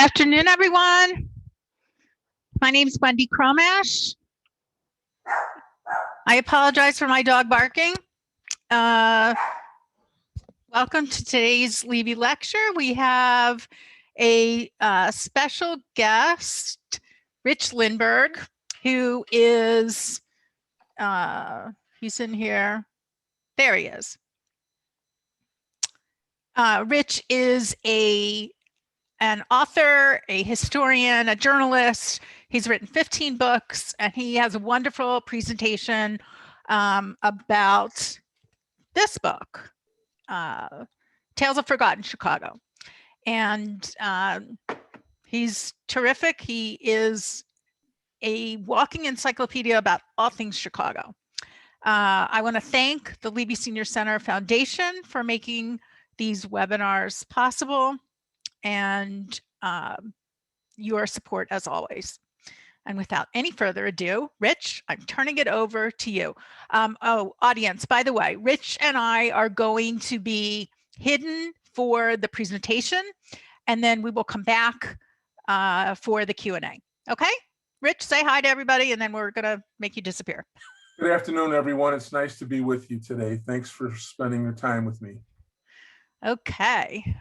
afternoon, everyone. My name is Wendy Cromash. I apologize for my dog barking. Welcome to today's Levy lecture. We have a special guest, Rich Lindberg, who is, he's in here. There he is. Rich is an author, a historian, a journalist. He's written 15 books, and he has a wonderful presentation about this book, Tales of Forgotten Chicago. And he's terrific. He is a walking encyclopedia about all things Chicago. I want to thank the Levy Senior Center Foundation for making these webinars possible, and your support as always. And without any further ado, Rich, I'm turning it over to you. Oh, audience, by the way, Rich and I are going to be hidden for the presentation, and then we will come back for the Q&A. Okay? Rich, say hi to everybody, and then we're gonna make you disappear. Good afternoon, everyone. It's nice to be with you today. Thanks for spending your time with me. Okay,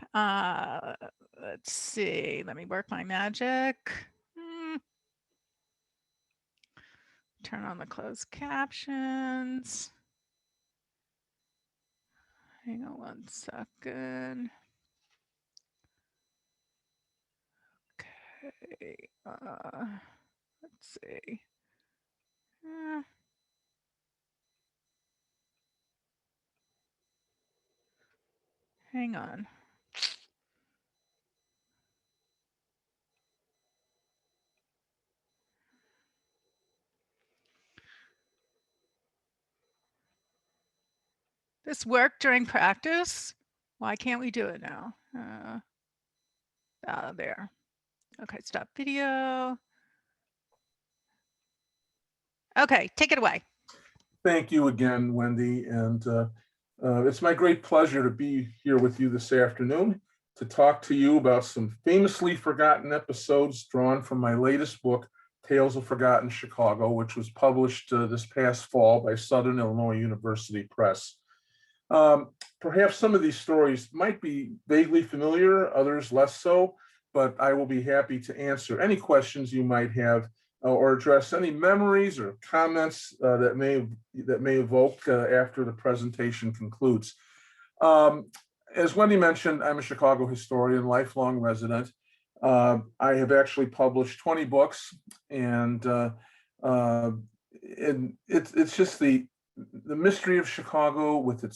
let's see, let me work my magic. Turn on the closed captions. Hang on one second. Okay, let's see. Hang on. This worked during practice. Why can't we do it now? There. Okay, stop video. Okay, take it away. Thank you again, Wendy. And it's my great pleasure to be here with you this afternoon to talk to you about some famously forgotten episodes drawn from my latest book, Tales of Forgotten Chicago, which was published this past fall by Southern Illinois University Press. Perhaps some of these stories might be vaguely familiar, others less so, but I will be happy to answer any questions you might have or address any memories or comments that may evoke after the presentation concludes. As Wendy mentioned, I'm a Chicago historian, lifelong resident. I have actually published 20 books, and it's just the mystery of Chicago with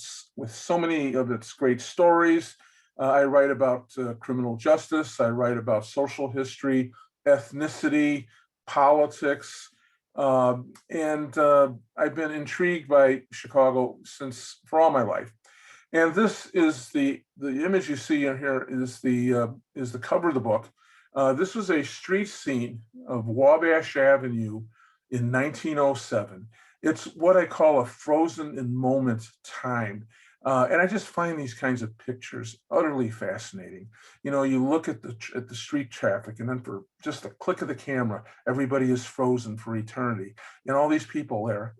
so many of its great stories. I write about criminal justice. I write about social history, ethnicity, politics, and I've been intrigued by Chicago for all my life. And this is the image you see in here is the cover of the book. This was a street scene of Wabash Avenue in 1907. It's what I call a frozen in moment time. And I just find these kinds of pictures utterly fascinating. You know, you look at the street traffic, and then for just a click of the camera, everybody is frozen for eternity. And all these people there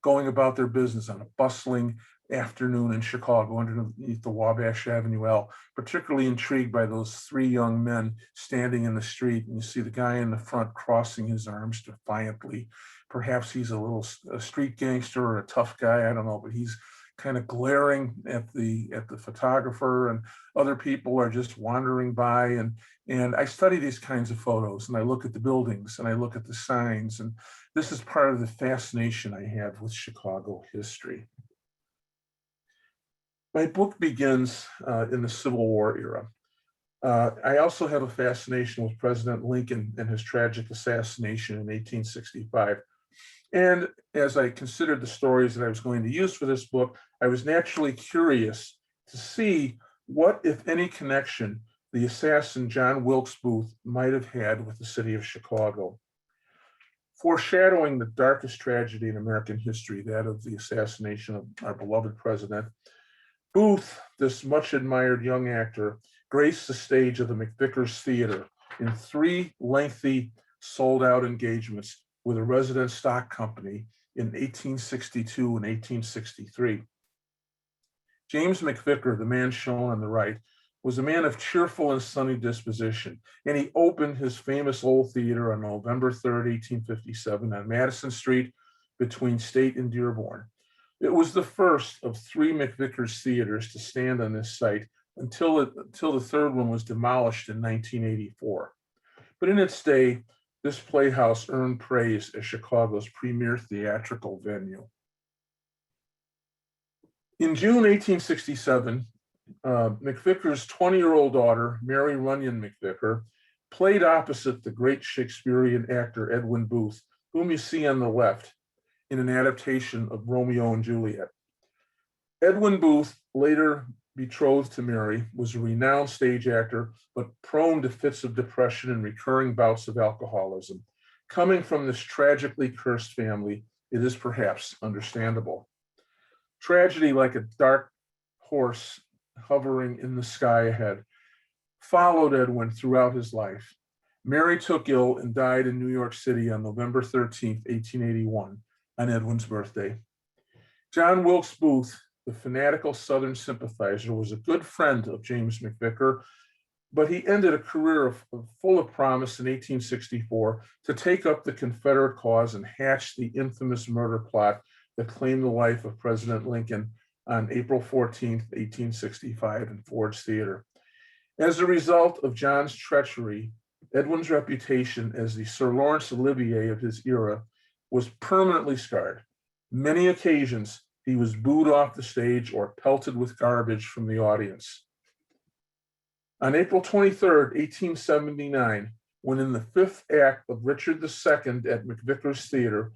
going about their business on a bustling afternoon in Chicago underneath the Wabash Avenue L, particularly intrigued by those three young men standing in the street. And you see the guy in the front crossing his arms defiantly. Perhaps he's a street gangster or a tough guy, I don't know, but he's kind of glaring at the photographer, and other people are just wandering by. And I study these kinds of photos, and I look at the buildings, and I look at the signs, and this is part of the fascination I have with Chicago history. My book begins in the Civil War era. I also have a fascination with President Lincoln and his tragic assassination in 1865. And as I considered the stories that I was going to use for this book, I was naturally curious to see what, if any, connection the assassin John Wilkes Booth might have had with the city of Chicago. Foreshadowing the darkest tragedy in American history, that of the assassination of our beloved president, Booth, this much admired young actor, graced the stage of the Mcvicker's Theater in 3 lengthy sold-out engagements with a resident stock company in 1862 and 1863. James Mcvicker, the man shown on the right, was a man of cheerful and sunny disposition, and he opened his famous old theater on November 3rd, 1857 on Madison Street between State and Dearborn. It was the first of 3 Mcvicker's theaters to stand on this site until the third one was demolished in 1984. But in its day, this playhouse earned praise as Chicago's premier theatrical venue. In June 1867, Mcvicker's 20-year-old daughter, Mary Runyon Mcvicker, played opposite the great Shakespearean actor Edwin Booth, whom you see on the left, in an adaptation of Romeo and Juliet. Edwin Booth, later betrothed to Mary, was a renowned stage actor, but prone to fits of depression and recurring bouts of alcoholism. Coming from this tragically cursed family, it is perhaps understandable. Tragedy, like a dark horse hovering in the sky ahead, followed Edwin throughout his life. Mary took ill and died in New York City on November 13th, 1881, on Edwin's birthday. John Wilkes Booth, the fanatical Southern sympathizer, was a good friend of James Mcvicker, but he ended a career full of promise in 1864 to take up the Confederate cause and hatch the infamous murder plot that claimed the life of President Lincoln on April 14th, 1865 in Ford's Theater. As a result of John's treachery, Edwin's reputation as the Sir Laurence Olivier of his era was permanently scarred. Many occasions, he was booed off the stage or pelted with garbage from the audience. On April 23rd, 1879, when in the 5th act of Richard II at Mcvicker's Theater,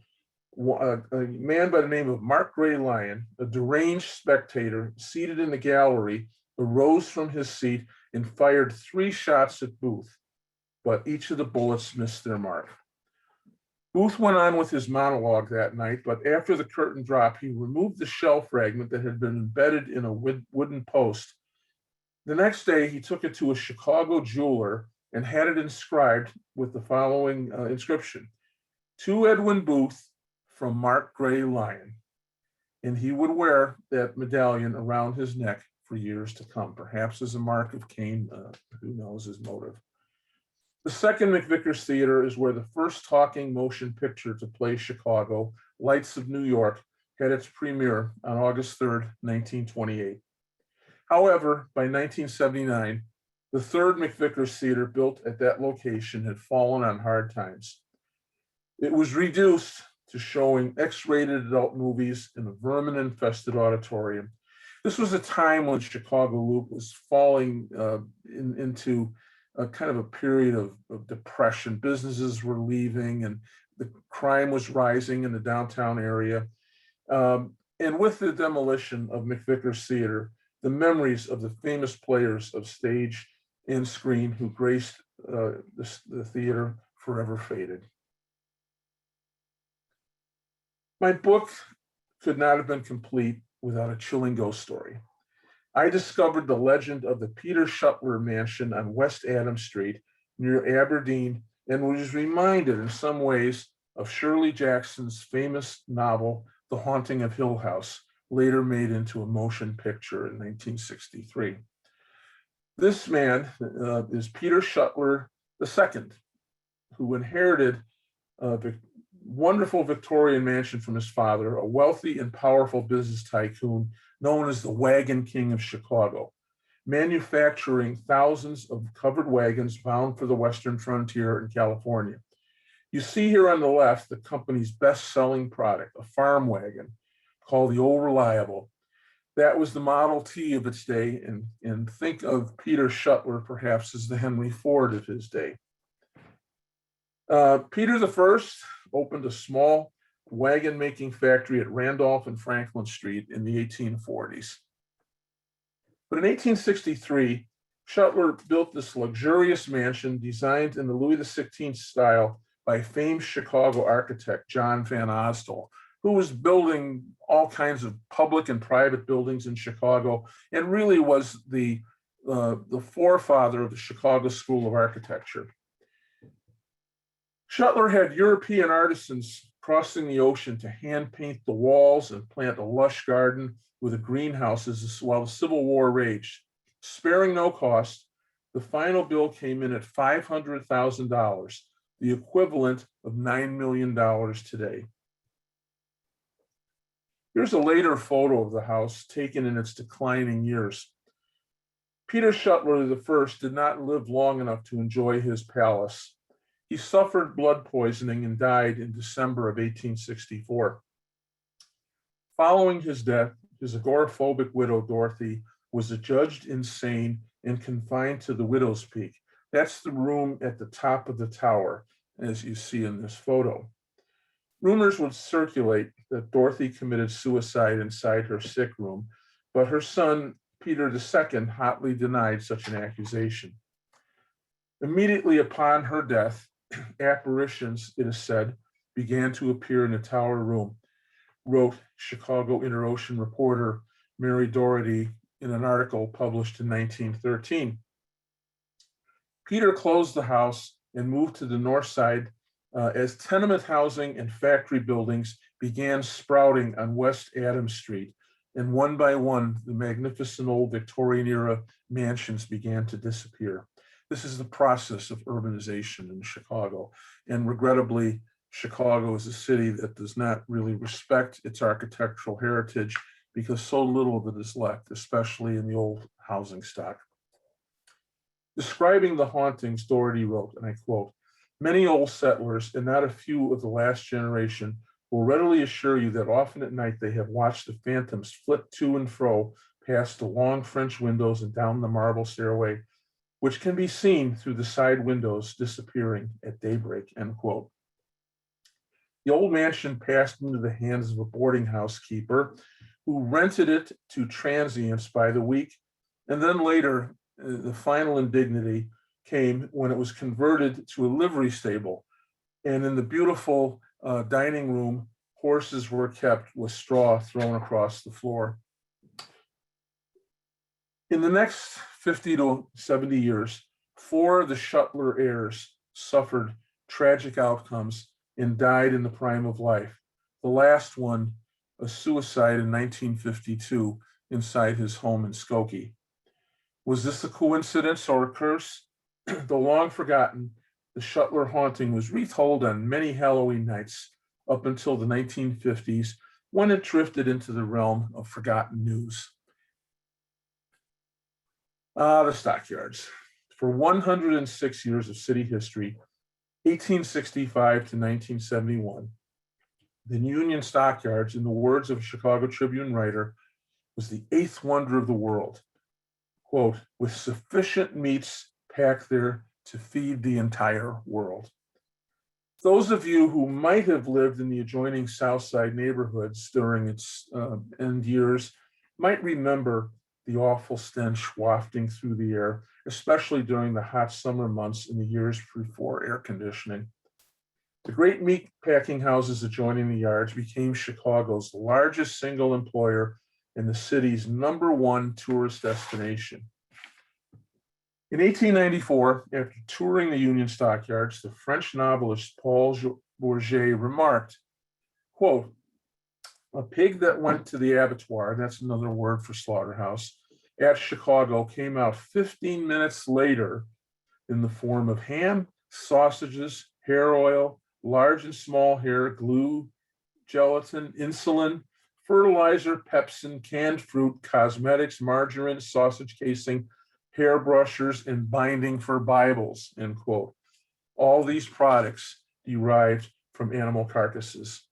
a man by the name of Mark Gray Lyon, a deranged spectator seated in the gallery, arose from his seat and fired 3 shots at Booth, but each of the bullets missed their mark. Booth went on with his monologue that night, but after the curtain dropped, he removed the shell fragment that had been embedded in a wooden post. The next day, he took it to a Chicago jeweler and had it inscribed with the following inscription: "To Edwin Booth, from Mark Gray Lyon." And he would wear that medallion around his neck for years to come, perhaps as a mark of Cain, who knows his motive. The second Mcvicker's Theater is where the first talking motion picture to play Chicago, Lights of New York, had its premiere on August 3rd, 1928. However, by 1979, the third Mcvicker's Theater built at that location had fallen on hard times. It was reduced to showing X-rated adult movies in a vermin-infested auditorium. This was a time when Chicago Loop was falling into a kind of a period of depression. Businesses were leaving and the crime was rising in the downtown area. And with the demolition of Mcvicker's Theater, the memories of the famous players of stage and screen who graced the theater forever faded. My book could not have been complete without a chilling ghost story. I discovered the legend of the Peter Shuttler Mansion on West Adams Street near Aberdeen and was reminded in some ways of Shirley Jackson's famous novel, The Haunting of Hill House, later made into a motion picture in 1963. This man is Peter Shuttler II, who inherited the wonderful Victorian mansion from his father, a wealthy and powerful business tycoon known as the Wagon King of Chicago, manufacturing thousands of covered wagons bound for the Western frontier in California. You see here on the left the company's best-selling product, a farm wagon called the Old Reliable. That was the Model T of its day, and think of Peter Shuttler perhaps as the Henry Ford of his day. Peter I opened a small wagon-making factory at Randolph and Franklin Street in the 1840s. But in 1863, Shuttler built this luxurious mansion designed in the Louis XVI style by famed Chicago architect John Van Osdol, who was building all kinds of public and private buildings in Chicago and really was the forefather of the Chicago School of Architecture. Shuttler had European artisans crossing the ocean to hand paint the walls and plant a lush garden with the greenhouses while the Civil War raged. Sparing no cost, the final bill came in at $500,000, the equivalent of $9 million today. Here's a later photo of the house taken in its declining years. Peter Shuttler I did not live long enough to enjoy his palace. He suffered blood poisoning and died in December of 1864. Following his death, his agoraphobic widow, Dorothy, was adjudged insane and confined to the Widow's Peak. That's the room at the top of the tower, as you see in this photo. Rumors would circulate that Dorothy committed suicide inside her sick room, but her son, Peter II, hotly denied such an accusation. Immediately upon her death, apparitions, it is said, began to appear in the tower room, wrote Chicago Inter-Ocean reporter Mary Doherty in an article published in 1913. Peter closed the house and moved to the north side as tenement housing and factory buildings began sprouting on West Adams Street, and one by one, the magnificent old Victorian-era mansions began to disappear. This is the process of urbanization in Chicago, and regrettably, Chicago is a city that does not really respect its architectural heritage because so little of it is left, especially in the old housing stock. Describing the hauntings, Doherty wrote, and I quote, "Many old settlers, and not a few of the last generation, will readily assure you that often at night they have watched the phantoms flit to and fro past the long French windows and down the marble stairway, which can be seen through the side windows disappearing at daybreak," end quote. The old mansion passed into the hands of a boarding house keeper who rented it to transients by the week, and then later, the final indignity came when it was converted to a livery stable. And in the beautiful dining room, horses were kept with straw thrown across the floor. In the next 50 to 70 years, 4 of the Shuttler heirs suffered tragic outcomes and died in the prime of life. The last one, a suicide in 1952 inside his home in Skokie. Was this a coincidence or a curse? Though long forgotten, the Shuttler haunting was retold on many Halloween nights up until the 1950s, when it drifted into the realm of forgotten news. The Stockyards. For 106 years of city history, 1865 to 1971, the Union Stockyards, in the words of a Chicago Tribune writer, was the 8th wonder of the world. Quote, "with sufficient meats packed there to feed the entire world." Those of you who might have lived in the adjoining South Side neighborhoods during its end years might remember the awful stench wafting through the air, especially during the hot summer months in the years before air conditioning. The great meat packing houses adjoining the yards became Chicago's largest single employer and the city's #1 tourist destination. In 1894, after touring the Union Stockyards, the French novelist Paul Bourget remarked, quote, "A pig that went to the abattoir," that's another word for slaughterhouse, "at Chicago came out 15 minutes later in the form of ham, sausages, hair oil, large and small hair, glue, gelatin, insulin, fertilizer, pepsin, canned fruit, cosmetics, margarine, sausage casing, hairbrushers, and binding for Bibles," end quote. All these products derived from animal carcasses.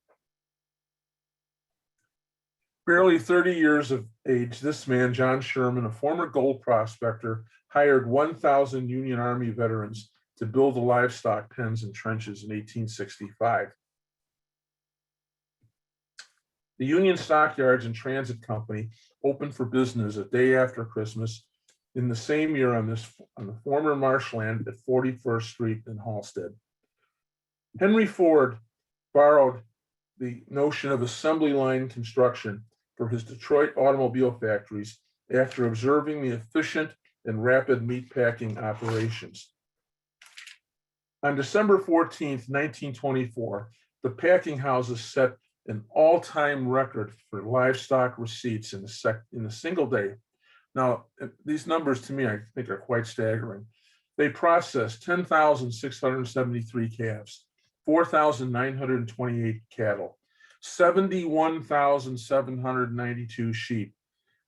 Barely 30 years of age, this man, John Sherman, a former gold prospector, hired 1,000 Union Army veterans to build the livestock pens and trenches in 1865. The Union Stockyards and Transit Company opened for business a day after Christmas in the same year on the former marshland at 41st Street in Halsted. Henry Ford borrowed the notion of assembly line construction for his Detroit automobile factories after observing the efficient and rapid meatpacking operations. On December 14th, 1924, the packing houses set an all-time record for livestock receipts in a single day. Now, these numbers to me, I think, are quite staggering. They processed 10,673 calves, 4,928 cattle, 71,792 sheep,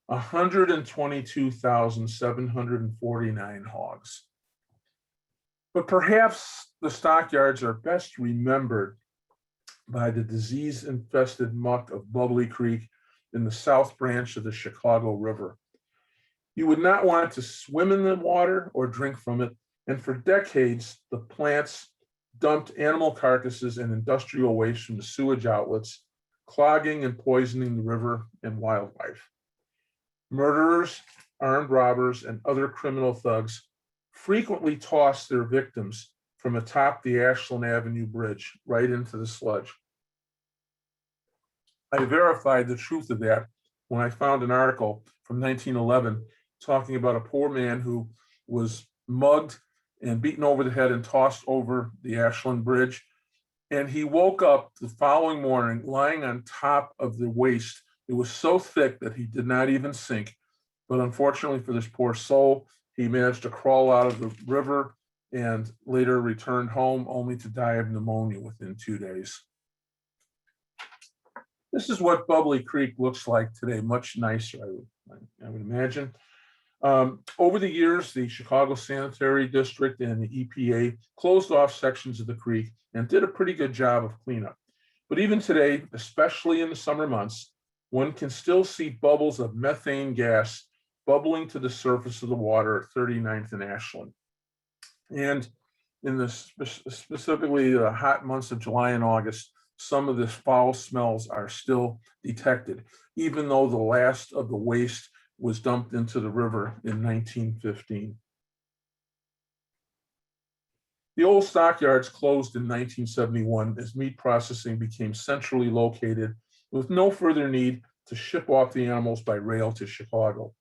122,749 hogs. But perhaps the stockyards are best remembered by the disease-infested muck of Bubbly Creek in the south branch of the Chicago River. You would not want to swim in the water or drink from it, and for decades, the plants dumped animal carcasses and industrial waste from the sewage outlets, clogging and poisoning the river and wildlife. Murderers, armed robbers, and other criminal thugs frequently tossed their victims from atop the Ashland Avenue Bridge right into the sludge. I verified the truth of that when I found an article from 1911 talking about a poor man who was mugged and beaten over the head and tossed over the Ashland Bridge. And he woke up the following morning lying on top of the waste. It was so thick that he did not even sink. But unfortunately for this poor soul, he managed to crawl out of the river and later returned home only to die of pneumonia within 2 days. This is what Bubbly Creek looks like today, much nicer, I would imagine. Over the years, the Chicago Sanitary District and the EPA closed off sections of the creek and did a pretty good job of cleanup. But even today, especially in the summer months, one can still see bubbles of methane gas bubbling to the surface of the water at 39th and Ashland. And in the specifically the hot months of July and August, some of the foul smells are still detected, even though the last of the waste was dumped into the river in 1915. The old stockyards closed in 1971 as meat processing became centrally located with no further need to ship off the animals by rail to Chicago.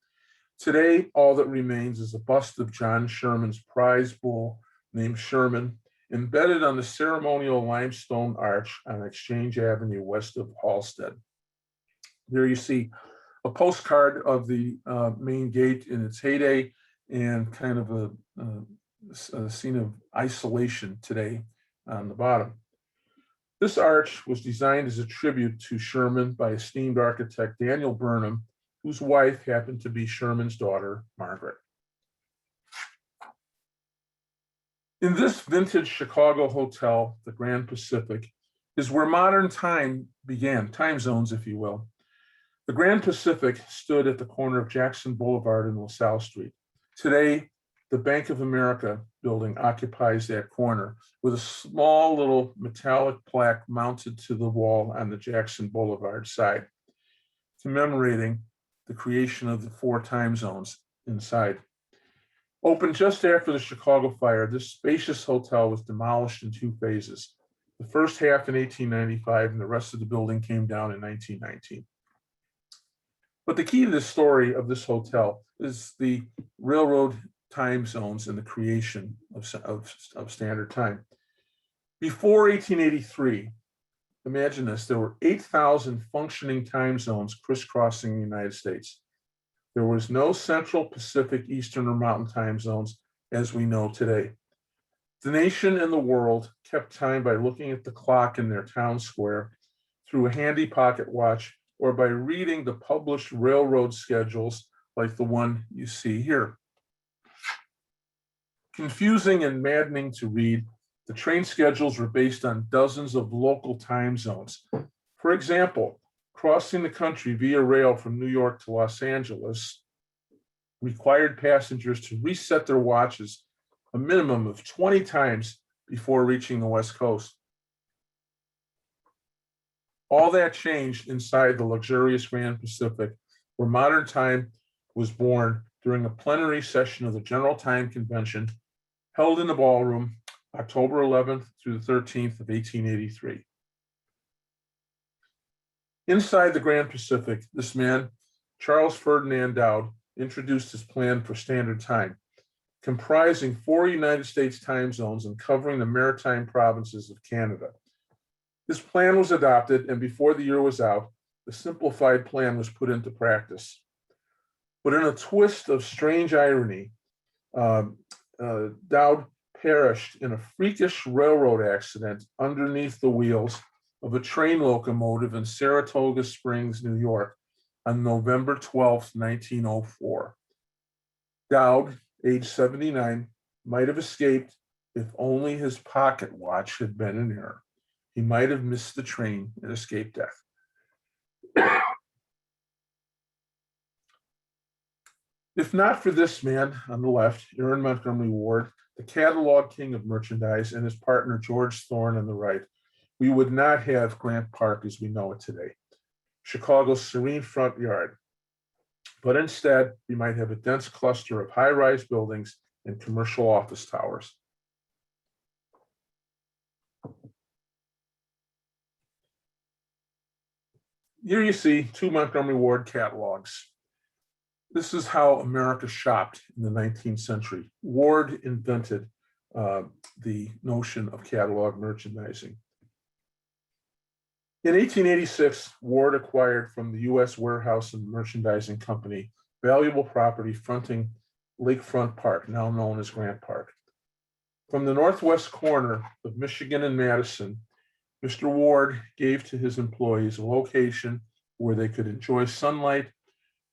Today, all that remains is a bust of John Sherman's prize bull named Sherman, embedded on the ceremonial limestone arch on Exchange Avenue west of Halsted. There you see a postcard of the main gate in its heyday and kind of a scene of isolation today on the bottom. This arch was designed as a tribute to Sherman by esteemed architect Daniel Burnham, whose wife happened to be Sherman's daughter, Margaret. In this vintage Chicago hotel, the Grand Pacific, is where modern time began, time zones, if you will. The Grand Pacific stood at the corner of Jackson Boulevard and LaSalle Street. Today, the Bank of America building occupies that corner with a small little metallic plaque mounted to the wall on the Jackson Boulevard side, commemorating the creation of the 4 time zones inside. Opened just after the Chicago fire, this spacious hotel was demolished in 2 phases. The first half in 1895 and the rest of the building came down in 1919. But the key to the story of this hotel is the railroad time zones and the creation of standard time. Before 1883, imagine this, there were 8,000 functioning time zones crisscrossing the United States. There was no Central, Pacific, Eastern, or Mountain time zones as we know today. The nation and the world kept time by looking at the clock in their town square through a handy pocket watch or by reading the published railroad schedules like the one you see here. Confusing and maddening to read, the train schedules were based on dozens of local time zones. For example, crossing the country via rail from New York to Los Angeles required passengers to reset their watches a minimum of 20 times before reaching the West Coast. All that changed inside the luxurious Grand Pacific, where modern time was born during a plenary session of the General Time Convention held in the ballroom October 11th through the 13th of 1883. Inside the Grand Pacific, this man, Charles Ferdinand Dowd, introduced his plan for standard time, comprising 4 United States time zones and covering the maritime provinces of Canada. This plan was adopted, and before the year was out, the simplified plan was put into practice. But in a twist of strange irony, Dowd perished in a freakish railroad accident underneath the wheels of a train locomotive in Saratoga Springs, New York, on November 12, 1904. Dowd, age 79, might have escaped if only his pocket watch had been in error. He might have missed the train and escaped death. If not for this man on the left, Aaron Montgomery Ward, the catalog king of merchandise, and his partner George Thorne on the right, we would not have Grant Park as we know it today, Chicago's serene front yard. But instead, we might have a dense cluster of high-rise buildings and commercial office towers. Here you see 2 Montgomery Ward catalogs. This is how America shopped in the 19th century. Ward invented the notion of catalog merchandising. In 1886, Ward acquired from the U.S. Warehouse and Merchandising Company valuable property fronting Lakefront Park, now known as Grant Park. From the northwest corner of Michigan and Madison, Mr. Ward gave to his employees a location where they could enjoy sunlight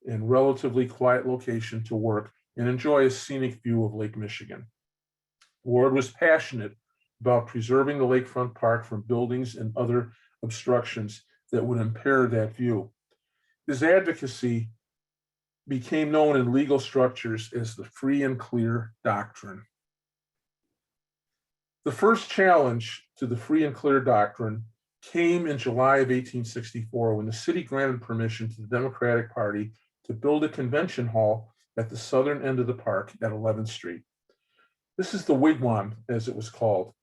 and relatively quiet location to work and enjoy a scenic view of Lake Michigan. Ward was passionate about preserving the Lakefront Park from buildings and other obstructions that would impair that view. His advocacy became known in legal structures as the free and clear doctrine. The first challenge to the free and clear doctrine came in July of 1864 when the city granted permission to the Democratic Party to build a convention hall at the southern end of the park at 11th Street. This is the wigwam, as it was called.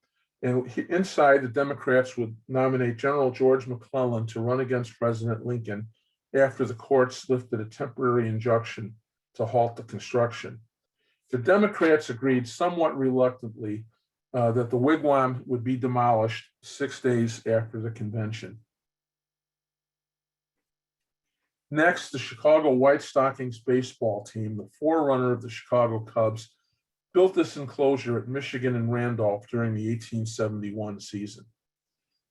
And inside, the Democrats would nominate General George McClellan to run against President Lincoln after the courts lifted a temporary injunction to halt the construction. The Democrats agreed somewhat reluctantly that the wigwam would be demolished 6 days after the convention. Next, the Chicago White Stockings baseball team, the forerunner of the Chicago Cubs, built this enclosure at Michigan and Randolph during the 1871 season.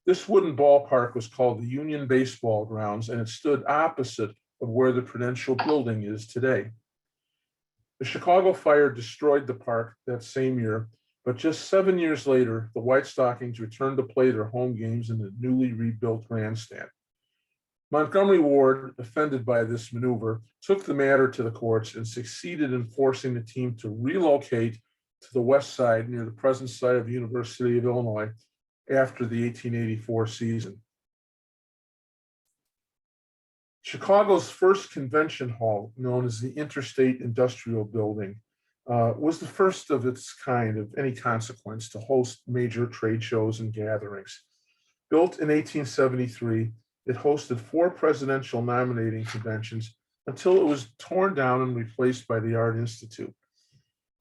This wooden ballpark was called the Union Baseball Grounds, and it stood opposite of where the Prudential Building is today. The Chicago fire destroyed the park that same year, but just 7 years later, the White Stockings returned to play their home games in the newly rebuilt grandstand. Montgomery Ward, offended by this maneuver, took the matter to the courts and succeeded in forcing the team to relocate to the west side near the present site of the University of Illinois after the 1884 season. Chicago's first convention hall, known as the Interstate Industrial Building, was the first of its kind of any consequence to host major trade shows and gatherings. Built in 1873, it hosted 4 presidential nominating conventions until it was torn down and replaced by the Art Institute.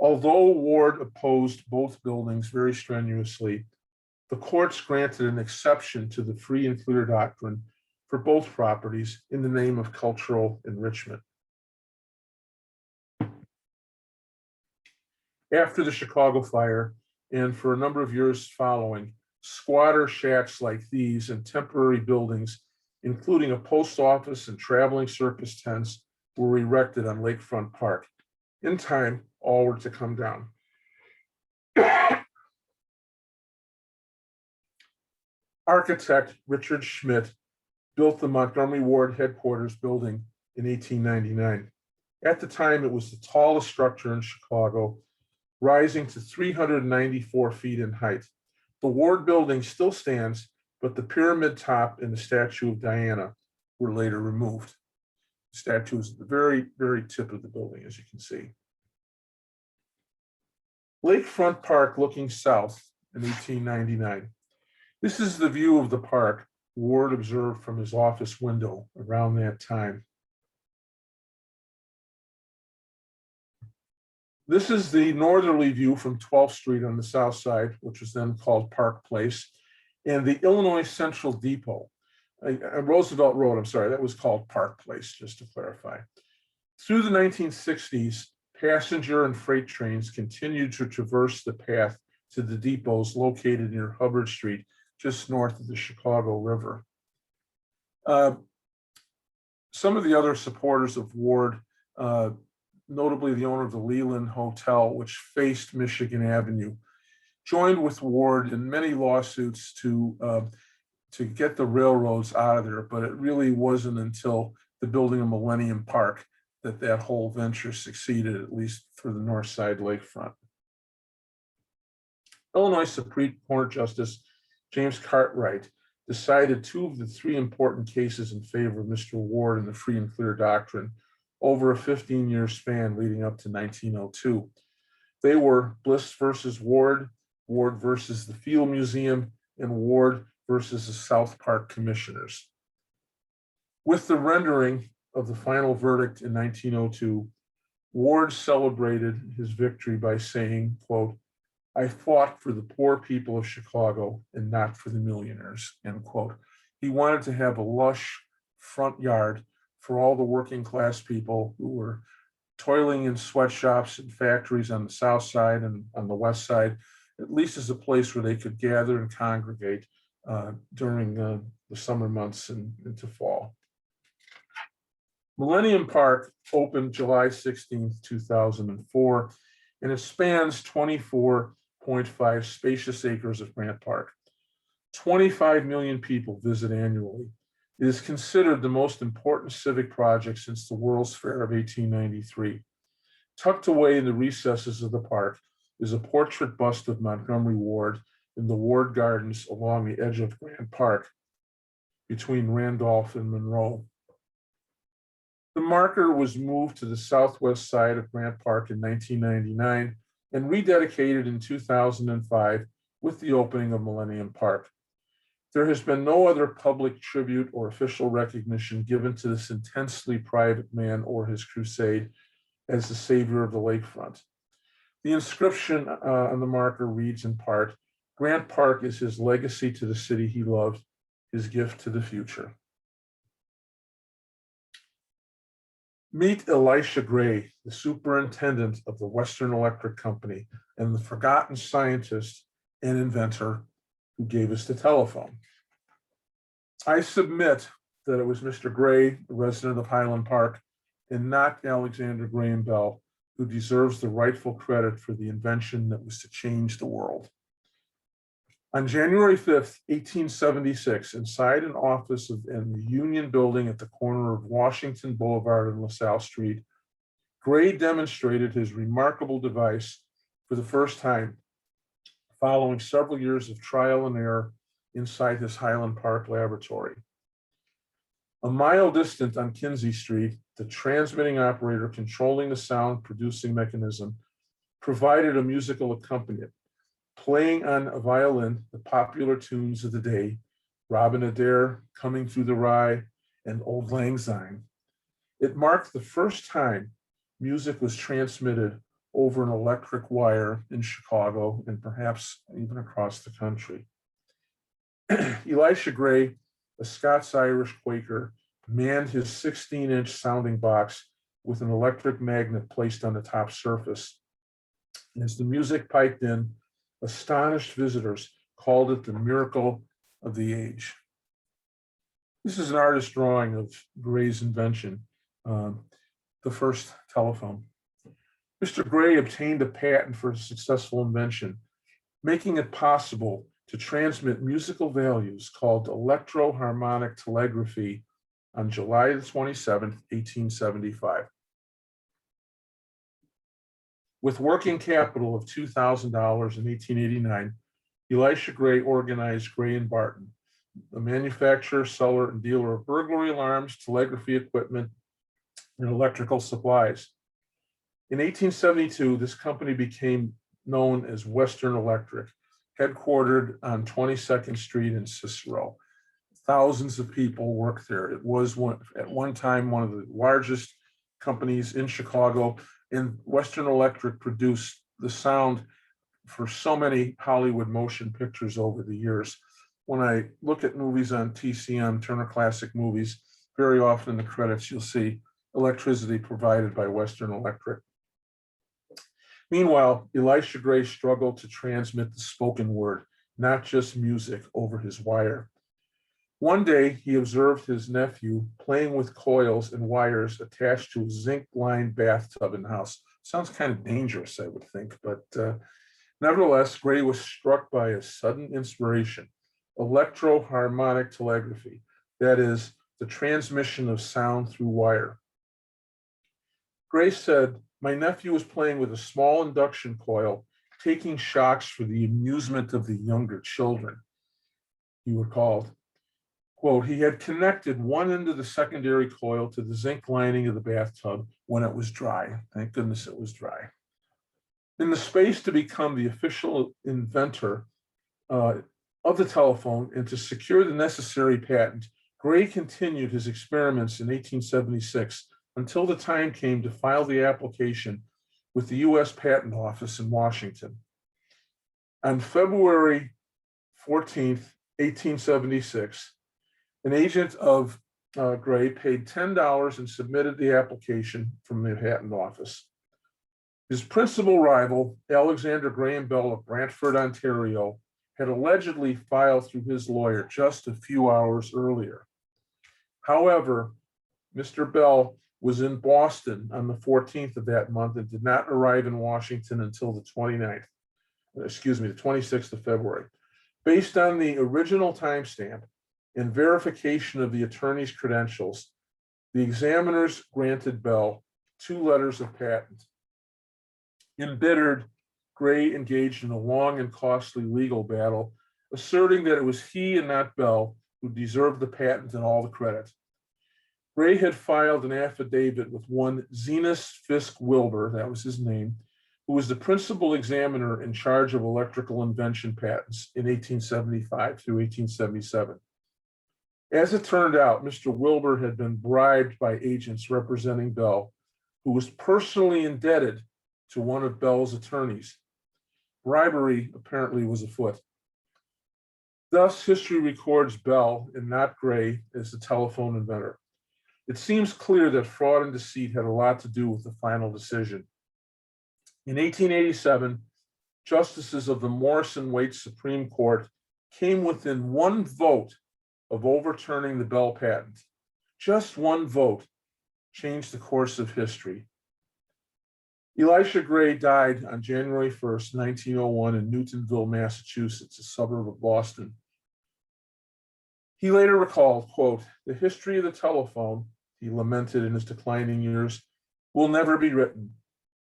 Although Ward opposed both buildings very strenuously, the courts granted an exception to the free and clear doctrine for both properties in the name of cultural enrichment. After the Chicago fire, and for a number of years following, squatter shacks like these and temporary buildings, including a post office and traveling circus tents, were erected on Lakefront Park. In time, all were to come down. Architect Richard Schmidt built the Montgomery Ward headquarters building in 1899. At the time, it was the tallest structure in Chicago, rising to 394 feet in height. The Ward building still stands, but the pyramid top and the statue of Diana were later removed. The statue is at the very, very tip of the building, as you can see. Lakefront Park looking south in 1899. This is the view of the park Ward observed from his office window around that time. This is the northerly view from 12th Street on the south side, which was then called Park Place, and the Illinois Central Depot. Roosevelt Road, I'm sorry, that was called Park Place, just to clarify. Through the 1960s, passenger and freight trains continued to traverse the path to the depots located near Hubbard Street, just north of the Chicago River. Some of the other supporters of Ward, notably the owner of the Leland Hotel, which faced Michigan Avenue, joined with Ward in many lawsuits to get the railroads out of there, but it really wasn't until the building of Millennium Park that whole venture succeeded, at least for the North Side lakefront. Illinois Supreme Court Justice James Cartwright decided 2 of the 3 important cases in favor of Mr. Ward and the free and clear doctrine over a 15-year span leading up to 1902. They were Bliss versus Ward, Ward versus the Field Museum, and Ward versus the South Park Commissioners. With the rendering of the final verdict in 1902, Ward celebrated his victory by saying, quote, "I fought for the poor people of Chicago and not for the millionaires," end quote. He wanted to have a lush front yard for all the working class people who were toiling in sweatshops and factories on the south side and on the west side, at least as a place where they could gather and congregate during the summer months and into fall. Millennium Park opened July 16th, 2004, and it spans 24.5 spacious acres of Grant Park. 25 million people visit annually. It is considered the most important civic project since the World's Fair of 1893. Tucked away in the recesses of the park is a portrait bust of Montgomery Ward in the Ward Gardens along the edge of Grant Park between Randolph and Monroe. The marker was moved to the southwest side of Grant Park in 1999 and rededicated in 2005 with the opening of Millennium Park. There has been no other public tribute or official recognition given to this intensely private man or his crusade as the savior of the lakefront. The inscription on the marker reads in part, "Grant Park is his legacy to the city he loved, his gift to the future." Meet Elisha Gray, the superintendent of the Western Electric Company and the forgotten scientist and inventor who gave us the telephone. I submit that it was Mr. Gray, the resident of Highland Park, and not Alexander Graham Bell, who deserves the rightful credit for the invention that was to change the world. On January 5th, 1876, inside an office in the Union Building at the corner of Washington Boulevard and LaSalle Street, Gray demonstrated his remarkable device for the first time, following several years of trial and error inside his Highland Park laboratory. A mile distant on Kinsey Street, the transmitting operator controlling the sound producing mechanism provided a musical accompaniment, playing on a violin the popular tunes of the day, Robin Adair, Coming Through the Rye, and Old Lang Syne. It marked the first time music was transmitted over an electric wire in Chicago and perhaps even across the country. Elisha Gray, a Scots-Irish Quaker, manned his 16-inch sounding box with an electric magnet placed on the top surface. And as the music piped in, astonished visitors called it the miracle of the age. This is an artist's drawing of Gray's invention, the first telephone. Mr. Gray obtained a patent for his successful invention, making it possible to transmit musical values called electroharmonic telegraphy on July 27th, 1875. With working capital of $2,000 in 1889, Elisha Gray organized Gray and Barton, a manufacturer, seller, and dealer of burglary alarms, telegraphy equipment, and electrical supplies. In 1872, this company became known as Western Electric, headquartered on 22nd Street in Cicero. Thousands of people worked there. It was at one time one of the largest companies in Chicago, and Western Electric produced the sound for so many Hollywood motion pictures over the years. When I look at movies on TCM, Turner Classic Movies, very often in the credits, you'll see electricity provided by Western Electric. Meanwhile, Elisha Gray struggled to transmit the spoken word, not just music, over his wire. One day, he observed his nephew playing with coils and wires attached to a zinc-lined bathtub in the house. Sounds kind of dangerous, I would think, but nevertheless, Gray was struck by a sudden inspiration: electro-harmonic telegraphy, that is, the transmission of sound through wire. Gray said, "My nephew was playing with a small induction coil, taking shocks for the amusement of the younger children." He recalled, quote, "He had connected one end of the secondary coil to the zinc lining of the bathtub when it was dry." Thank goodness it was dry. In the space to become the official inventor of the telephone and to secure the necessary patent, Gray continued his experiments in 1876 until the time came to file the application with the U.S. Patent Office in Washington. On February 14th, 1876, an agent of Gray paid $10 and submitted the application from the Patent Office. His principal rival, Alexander Graham Bell of Brantford, Ontario, had allegedly filed through his lawyer just a few hours earlier. However, Mr. Bell was in Boston on the 14th of that month and did not arrive in Washington until the 26th of February. Based on the original timestamp and verification of the attorney's credentials, the examiners granted Bell 2 letters of patent. Embittered, Gray engaged in a long and costly legal battle, asserting that it was he and not Bell who deserved the patent and all the credit. Gray had filed an affidavit with one Zenas Fisk Wilbur, that was his name, who was the principal examiner in charge of electrical invention patents in 1875 through 1877. As it turned out, Mr. Wilbur had been bribed by agents representing Bell, who was personally indebted to one of Bell's attorneys. Bribery apparently was afoot. Thus, history records Bell and not Gray as the telephone inventor. It seems clear that fraud and deceit had a lot to do with the final decision. In 1887, justices of the Morrison Waite Supreme Court came within one vote of overturning the Bell patent. Just one vote changed the course of history. Elisha Gray died on January 1st, 1901 in Newtonville, Massachusetts, a suburb of Boston. He later recalled, quote, "The history of the telephone," he lamented in his declining years, "will never be written.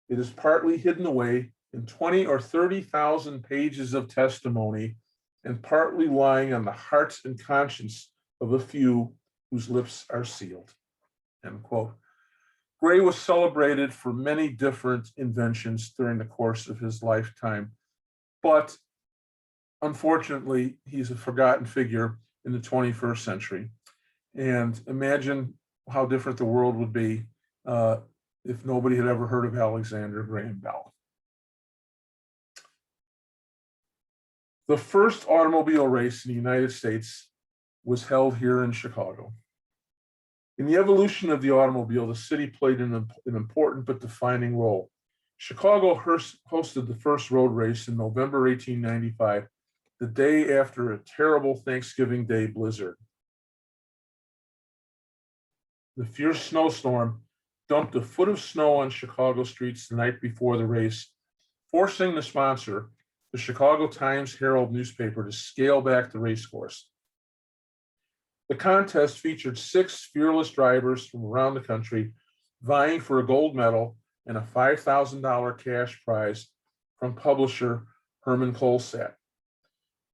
It is partly hidden away in 20 or 30,000 pages of testimony and partly lying on the hearts and conscience of a few whose lips are sealed," end quote. Gray was celebrated for many different inventions during the course of his lifetime, but unfortunately, he's a forgotten figure in the 21st century. And imagine how different the world would be if nobody had ever heard of Alexander Graham Bell. The first automobile race in the United States was held here in Chicago. In the evolution of the automobile, the city played an important but defining role. Chicago hosted the first road race in November 1895, the day after a terrible Thanksgiving Day blizzard. The fierce snowstorm dumped a foot of snow on Chicago streets the night before the race, forcing the sponsor, the Chicago Times-Herald newspaper, to scale back the race course. The contest featured 6 fearless drivers from around the country vying for a gold medal and a $5,000 cash prize from publisher Herman Kolstad.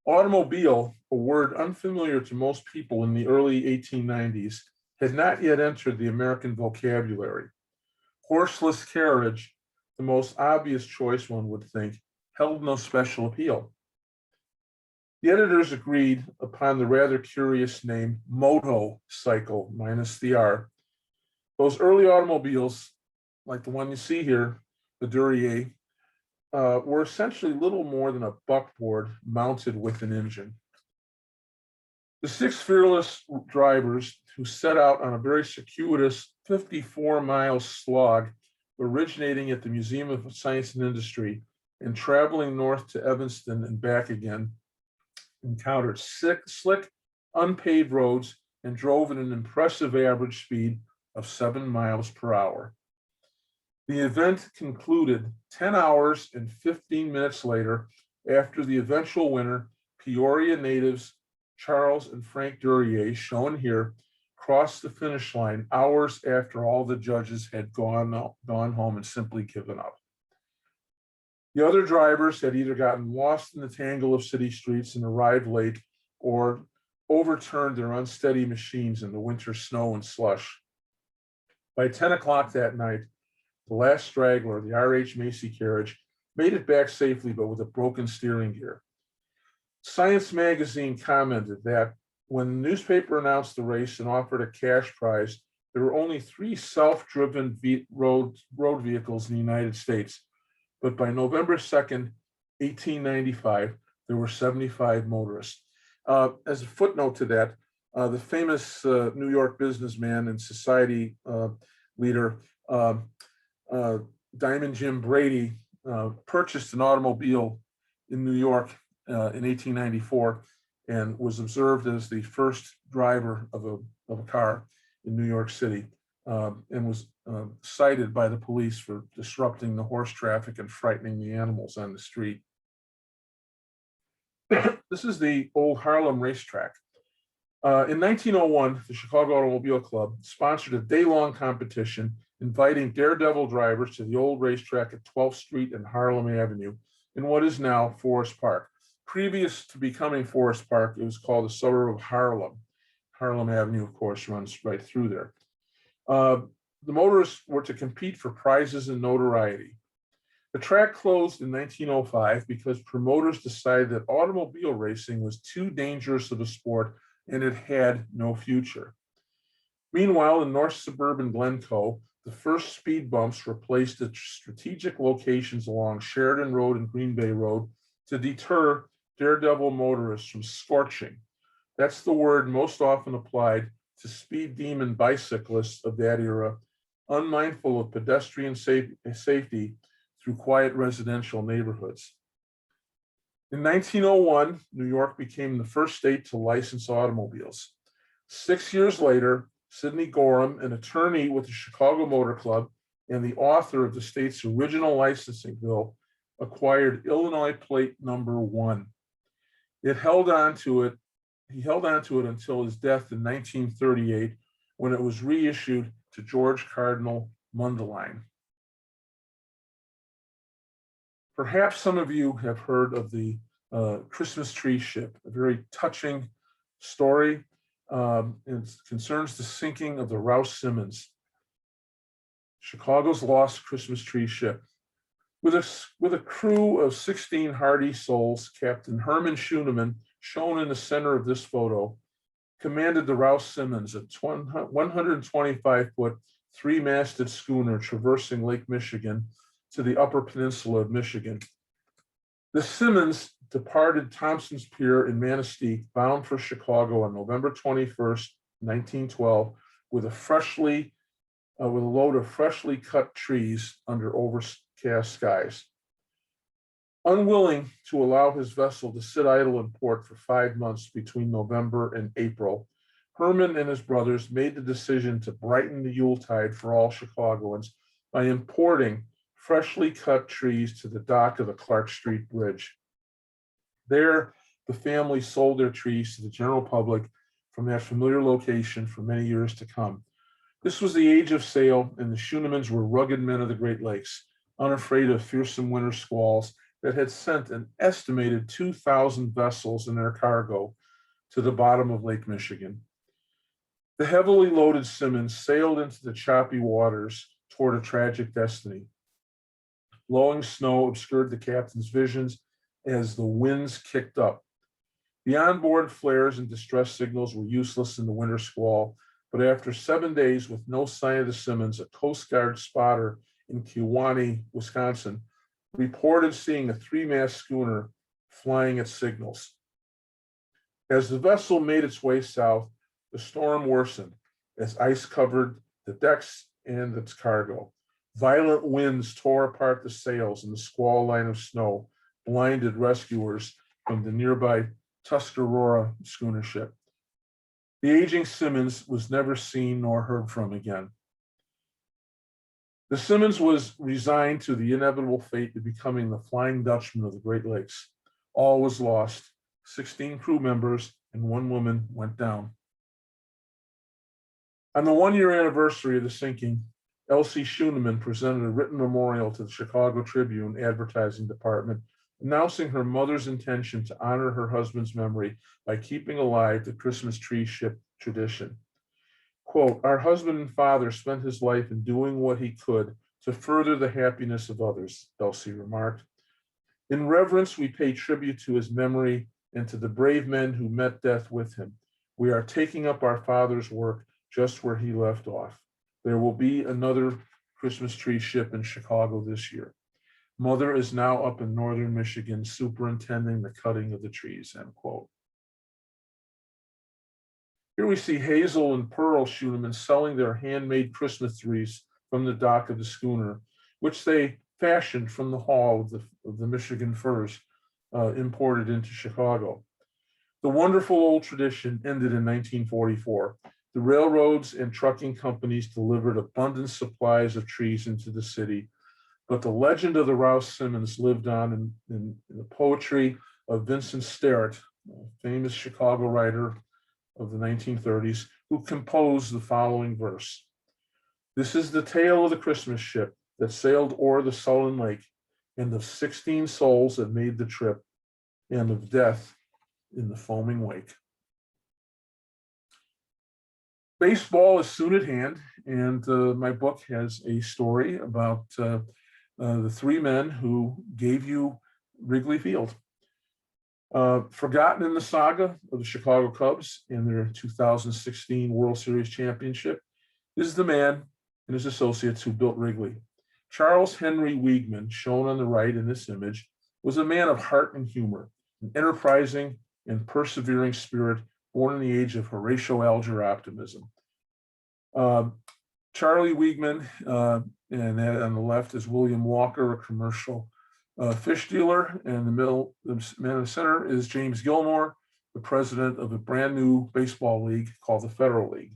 Automobile, a word unfamiliar to most people in the early 1890s, had not yet entered the American vocabulary. Horseless carriage, the most obvious choice one would think, held no special appeal. The editors agreed upon the rather curious name motorcycle, minus the R. Those early automobiles like the one you see here, the Duryea, were essentially little more than a buckboard mounted with an engine. The six fearless drivers who set out on a very circuitous 54-mile slog originating at the Museum of Science and Industry and traveling north to Evanston and back again, encountered slick, unpaved roads and drove at an impressive average speed of 7 miles per hour. The event concluded 10 hours and 15 minutes later after the eventual winner, Peoria natives Charles and Frank Duryea, shown here, crossed the finish line hours after all the judges had gone home and simply given up. The other drivers had either gotten lost in the tangle of city streets and arrived late, or overturned their unsteady machines in the winter snow and slush. By 10 o'clock that night, the last straggler, the R.H. Macy carriage, made it back safely, but with a broken steering gear. Science magazine commented that when the newspaper announced the race and offered a cash prize, there were only 3 self-driven road vehicles in the United States. But by November 2nd, 1895, there were 75 motorists. As a footnote to that, the famous New York businessman and society leader, Diamond Jim Brady, purchased an automobile in New York in 1894 and was observed as the first driver of a car in New York City, and was cited by the police for disrupting the horse traffic and frightening the animals on the street. This is the old Harlem Racetrack. In 1901, the Chicago Automobile Club sponsored a day-long competition inviting daredevil drivers to the old racetrack at 12th Street and Harlem Avenue in what is now Forest Park. Previous to becoming Forest Park, it was called the suburb of Harlem. Harlem Avenue, of course, runs right through there. The motorists were to compete for prizes and notoriety. The track closed in 1905 because promoters decided that automobile racing was too dangerous of a sport and it had no future. Meanwhile, in North Suburban Glencoe, the first speed bumps were placed at strategic locations along Sheridan Road and Green Bay Road to deter daredevil motorists from scorching. That's the word most often applied to speed demon bicyclists of that era, unmindful of pedestrian safety through quiet residential neighborhoods. In 1901, New York became the first state to license automobiles. 6 years later, Sidney Gorham, an attorney with the Chicago Motor Club and the author of the state's original licensing bill, acquired Illinois plate number 1. He held on to it until his death in 1938, when it was reissued to George Cardinal Mundelein. Perhaps some of you have heard of the Christmas tree ship, a very touching story. It concerns the sinking of the Rouse Simmons, Chicago's lost Christmas tree ship. With a crew of 16 hardy souls, Captain Herman Schuneman, shown in the center of this photo, commanded the Rouse Simmons, a 125-foot, 3-masted schooner traversing Lake Michigan to the Upper Peninsula of Michigan. The Simmons departed Thompson's Pier in Manistee, bound for Chicago on November 21st, 1912, with a load of freshly cut trees under overcast skies. Unwilling to allow his vessel to sit idle in port for 5 months between November and April, Herman and his brothers made the decision to brighten the Yuletide for all Chicagoans by importing freshly cut trees to the dock of the Clark Street Bridge. There, the family sold their trees to the general public from that familiar location for many years to come. This was the age of sail, and the Schunemans were rugged men of the Great Lakes, unafraid of fearsome winter squalls that had sent an estimated 2,000 vessels and their cargo to the bottom of Lake Michigan. The heavily loaded Simmons sailed into the choppy waters toward a tragic destiny. Blowing snow obscured the captain's visions as the winds kicked up. The onboard flares and distress signals were useless in the winter squall, but after 7 days with no sign of the Simmons, a Coast Guard spotter in Kewaunee, Wisconsin, reported seeing a three-mast schooner flying its signals. As the vessel made its way south, the storm worsened as ice covered the decks and its cargo. Violent winds tore apart the sails, and the squall line of snow blinded rescuers from the nearby Tuscarora schooner ship. The aging Simmons was never seen nor heard from again. The Simmons was resigned to the inevitable fate of becoming the Flying Dutchman of the Great Lakes. All was lost. 16 crew members and one woman went down. On the one-year anniversary of the sinking, Elsie Schuneman presented a written memorial to the Chicago Tribune advertising department, announcing her mother's intention to honor her husband's memory by keeping alive the Christmas tree ship tradition. Quote, "Our husband and father spent his life in doing what he could to further the happiness of others," Elsie remarked. "In reverence, we pay tribute to his memory and to the brave men who met death with him. We are taking up our father's work just where he left off. There will be another Christmas tree ship in Chicago this year. Mother is now up in northern Michigan superintending the cutting of the trees," end quote. Here we see Hazel and Pearl Schuneman selling their handmade Christmas wreaths from the dock of the schooner, which they fashioned from the hull of the Michigan firs imported into Chicago. The wonderful old tradition ended in 1944. The railroads and trucking companies delivered abundant supplies of trees into the city, but the legend of the Rouse Simmons lived on in the poetry of Vincent Sterrett, a famous Chicago writer of the 1930s, who composed the following verse. "This is the tale of the Christmas ship that sailed o'er the sullen lake, and of 16 souls that made the trip, and of death in the foaming wake." Baseball is soon at hand, and my book has a story about the three men who gave you Wrigley Field. Forgotten in the saga of the Chicago Cubs in their 2016 World Series championship is the man and his associates who built Wrigley. Charles Henry Wiegman, shown on the right in this image, was a man of heart and humor, an enterprising and persevering spirit born in the age of Horatio Alger optimism. Charlie Wiegman, and on the left is William Walker, a commercial fish dealer, and the man in the center is James Gilmore, the president of a brand new baseball league called the Federal League.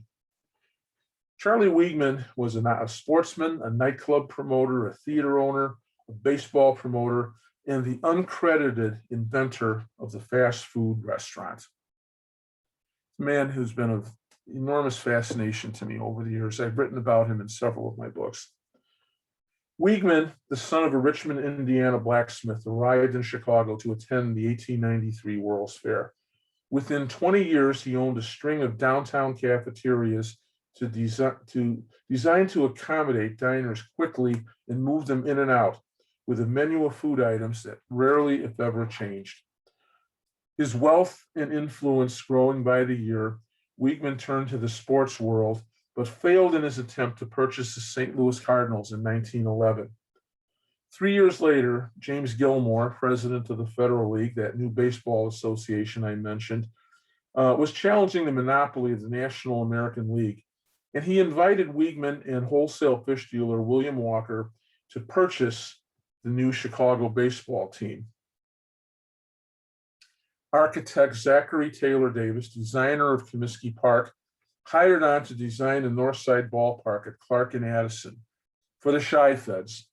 Charlie Wiegman was a sportsman, a nightclub promoter, a theater owner, a baseball promoter, and the uncredited inventor of the fast food restaurant. A man who's been of enormous fascination to me over the years. I've written about him in several of my books. Wiegman, the son of a Richmond, Indiana blacksmith, arrived in Chicago to attend the 1893 World's Fair. Within 20 years, he owned a string of downtown cafeterias designed to accommodate diners quickly and move them in and out with a menu of food items that rarely, if ever, changed. His wealth and influence growing by the year, Wiegman turned to the sports world, but failed in his attempt to purchase the St. Louis Cardinals in 1911. 3 years later, James Gilmore, president of the Federal League, that new baseball association I mentioned, was challenging the monopoly of the National American League. And he invited Wiegman and wholesale fish dealer William Walker to purchase the new Chicago baseball team. Architect Zachary Taylor Davis, designer of Comiskey Park, hired on to design the Northside Ballpark at Clark and Addison for the Chi Feds.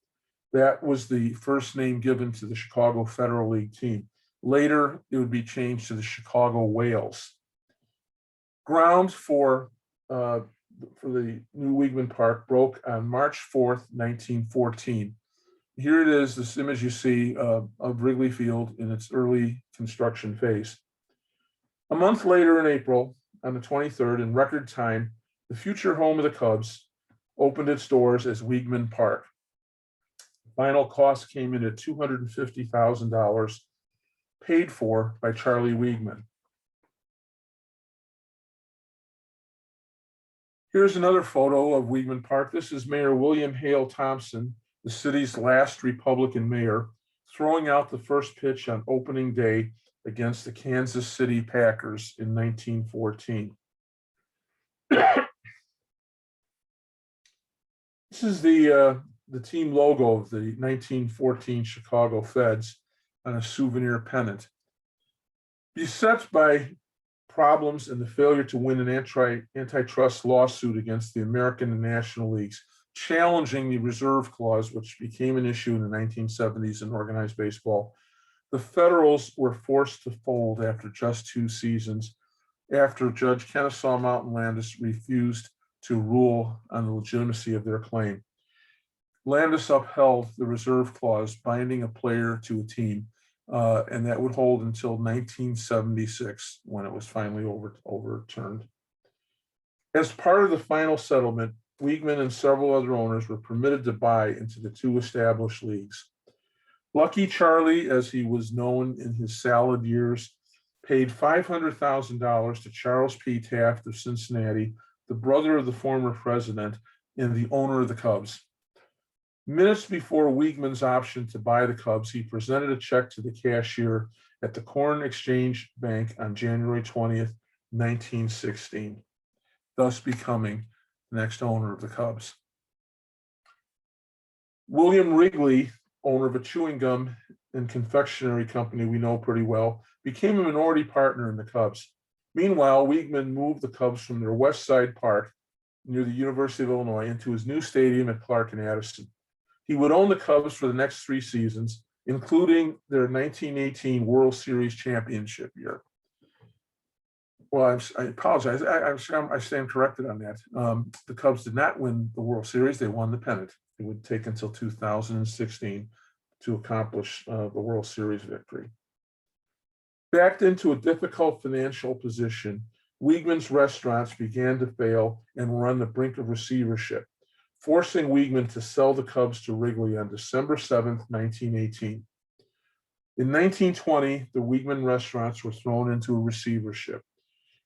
That was the first name given to the Chicago Federal League team. Later, it would be changed to the Chicago Whales. Ground for the new Wiegman Park broke on March 4th, 1914. Here it is, this image you see of Wrigley Field in its early construction phase. A month later in April, on the 23rd, in record time, the future home of the Cubs opened its doors as Wiegman Park. Final cost came in at $250,000, paid for by Charlie Wiegman. Here's another photo of Wiegman Park. This is Mayor William Hale Thompson the city's last Republican mayor, throwing out the first pitch on opening day against the Kansas City Packers in 1914. This is the team logo of the 1914 Chicago Feds on a souvenir pennant. Beset by problems and the failure to win an antitrust lawsuit against the American and National Leagues, challenging the reserve clause, which became an issue in the 1970s in organized baseball, the Federals were forced to fold after just 2 seasons, after Judge Kennesaw Mountain Landis refused to rule on the legitimacy of their claim. Landis upheld the reserve clause binding a player to a team, and that would hold until 1976 when it was finally overturned. As part of the final settlement, Weigman and several other owners were permitted to buy into the 2 established leagues. Lucky Charlie, as he was known in his salad years, paid $500,000 to Charles P. Taft of Cincinnati, the brother of the former president and the owner of the Cubs. Minutes before Weigman's option to buy the Cubs, he presented a check to the cashier at the Corn Exchange Bank on January 20th, 1916, thus becoming the next owner of the Cubs. William Wrigley, owner of a chewing gum and confectionery company we know pretty well, became a minority partner in the Cubs. Meanwhile, Weigman moved the Cubs from their West Side Park near the University of Illinois into his new stadium at Clark and Addison. He would own the Cubs for the next 3 seasons, including their 1918 World Series championship year. Well, I apologize. I stand corrected on that. The Cubs did not win the World Series. They won the pennant. It would take until 2016 to accomplish the World Series victory. Backed into a difficult financial position, Weigman's restaurants began to fail and were on the brink of receivership, forcing Weigman to sell the Cubs to Wrigley on December 7th, 1918. In 1920, the Weigman restaurants were thrown into a receivership.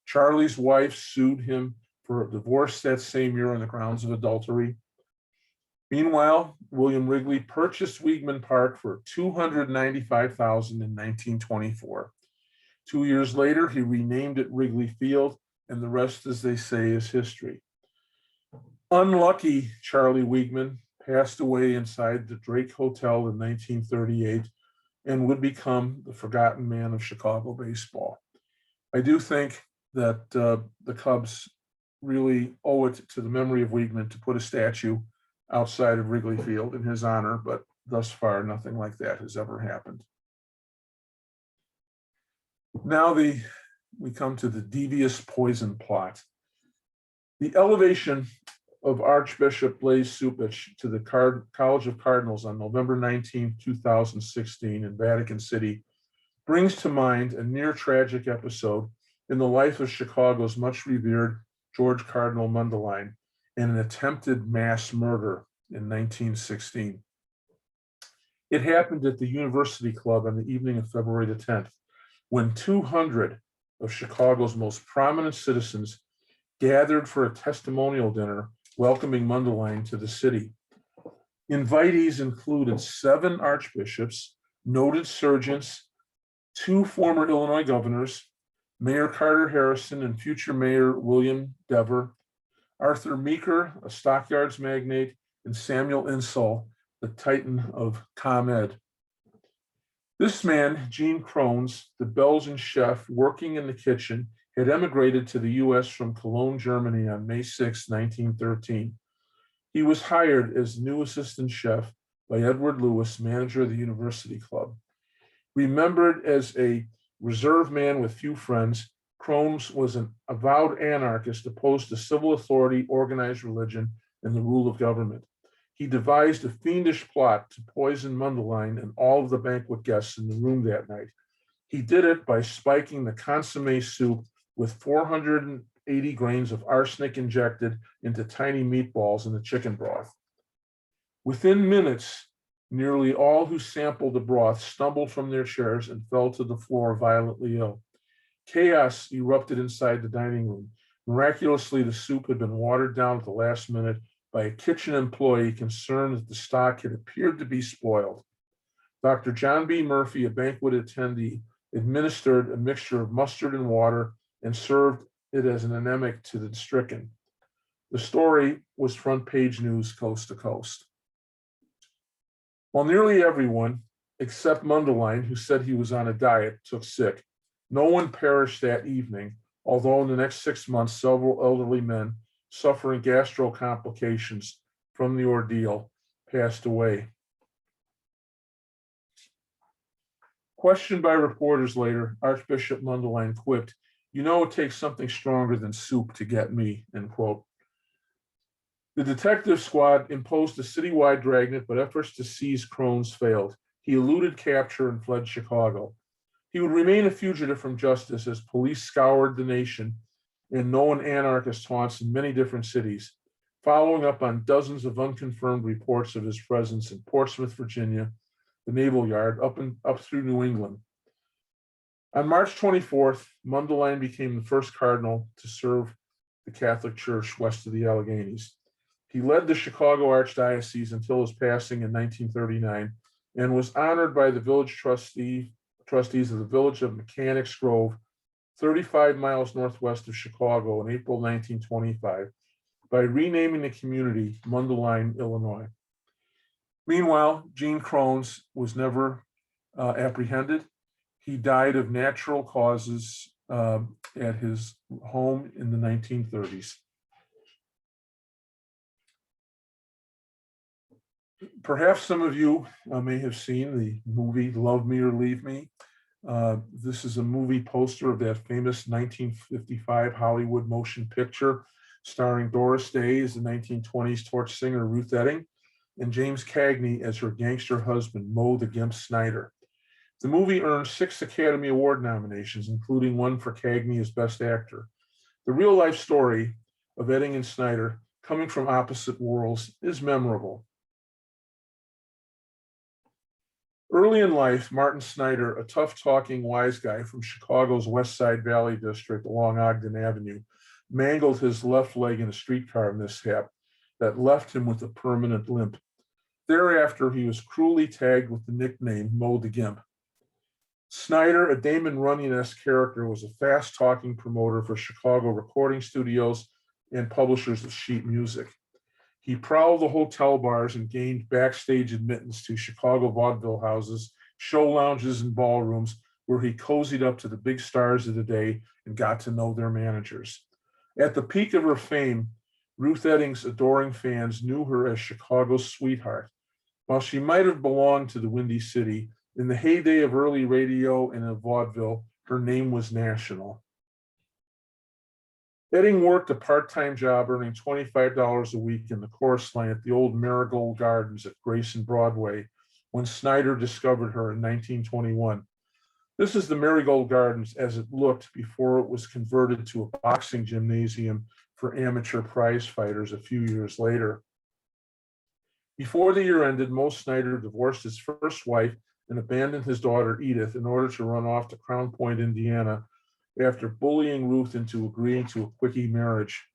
Charlie's wife sued him for a divorce that same year on the grounds of adultery. Meanwhile, William Wrigley purchased Weigman Park for $295,000 in 1924. 2 years later, he renamed it Wrigley Field, and the rest, as they say, is history. Unlucky Charlie Weigman passed away inside the Drake Hotel in 1938 and would become the forgotten man of Chicago baseball. I do think that the Cubs really owe it to the memory of Weigman to put a statue outside of Wrigley Field in his honor, but thus far, nothing like that has ever happened. Now we come to the devious poison plot. The elevation of Archbishop Blaise Cupich to the College of Cardinals on November 19, 2016 in Vatican City brings to mind a near tragic episode in the life of Chicago's much revered George Cardinal Mundelein and an attempted mass murder in 1916. It happened at the University Club on the evening of February the 10th, when 200 of Chicago's most prominent citizens gathered for a testimonial dinner welcoming Mundelein to the city. Invitees included 7 archbishops, noted surgeons, 2 former Illinois governors, Mayor Carter Harrison and future Mayor William Dever, Arthur Meeker, a Stockyards magnate, and Samuel Insull, the titan of ComEd. This man, Gene Krones, the Belgian chef working in the kitchen, had emigrated to the US from Cologne, Germany on May 6, 1913. He was hired as new assistant chef by Edward Lewis, manager of the University Club. Remembered as a reserved man with few friends, Krones was an avowed anarchist opposed to civil authority, organized religion, and the rule of government. He devised a fiendish plot to poison Mundelein and all of the banquet guests in the room that night. He did it by spiking the consommé soup with 480 grains of arsenic injected into tiny meatballs in the chicken broth. Within minutes, nearly all who sampled the broth stumbled from their chairs and fell to the floor violently ill. Chaos erupted inside the dining room. Miraculously, the soup had been watered down at the last minute by a kitchen employee concerned that the stock had appeared to be spoiled. Dr. John B. Murphy, a banquet attendee, administered a mixture of mustard and water and served it as an anemic to the stricken. The story was front page news coast to coast. While nearly everyone, except Mundelein, who said he was on a diet, took sick, no one perished that evening, although in the next 6 months, several elderly men suffering gastro complications from the ordeal passed away. Questioned by reporters later, Archbishop Mundelein quipped, "You know, it takes something stronger than soup to get me," end quote. The detective squad imposed a citywide dragnet, but efforts to seize Crones failed. He eluded capture and fled Chicago. He would remain a fugitive from justice as police scoured the nation in known anarchist haunts in many different cities, following up on dozens of unconfirmed reports of his presence in Portsmouth, Virginia, the Naval Yard, up through New England. On March 24th, Mundelein became the first cardinal to serve the Catholic Church west of the Alleghenies. He led the Chicago Archdiocese until his passing in 1939 and was honored by the village trustees of the village of Mechanics Grove, 35 miles northwest of Chicago in April 1925, by renaming the community Mundelein, Illinois. Meanwhile, Gene Crones was never apprehended. He died of natural causes at his home in the 1930s. Perhaps some of you may have seen the movie Love Me or Leave Me. This is a movie poster of that famous 1955 Hollywood motion picture starring Doris Day as the 1920s torch singer Ruth Etting and James Cagney as her gangster husband, Moe the Gimp Snyder. The movie earned 6 Academy Award nominations, including one for Cagney as Best Actor. The real-life story of Etting and Snyder, coming from opposite worlds, is memorable. Early in life, Martin Snyder, a tough-talking wise guy from Chicago's West Side Valley District along Ogden Avenue, mangled his left leg in a streetcar mishap that left him with a permanent limp. Thereafter, he was cruelly tagged with the nickname Moe the Gimp. Snyder, a Damon Runyon-esque character, was a fast-talking promoter for Chicago recording studios and publishers of sheet music. He prowled the hotel bars and gained backstage admittance to Chicago vaudeville houses, show lounges, and ballrooms where he cozied up to the big stars of the day and got to know their managers. At the peak of her fame, Ruth Etting's adoring fans knew her as Chicago's sweetheart. While she might have belonged to the Windy City, in the heyday of early radio and of vaudeville, her name was national. Etting worked a part-time job earning $25 a week in the chorus line at the old Marigold Gardens at Grace and Broadway when Snyder discovered her in 1921. This is the Marigold Gardens as it looked before it was converted to a boxing gymnasium for amateur prize fighters a few years later. Before the year ended, Moe Snyder divorced his first wife and abandoned his daughter Edith in order to run off to Crown Point, Indiana, after bullying Ruth into agreeing to a quickie marriage.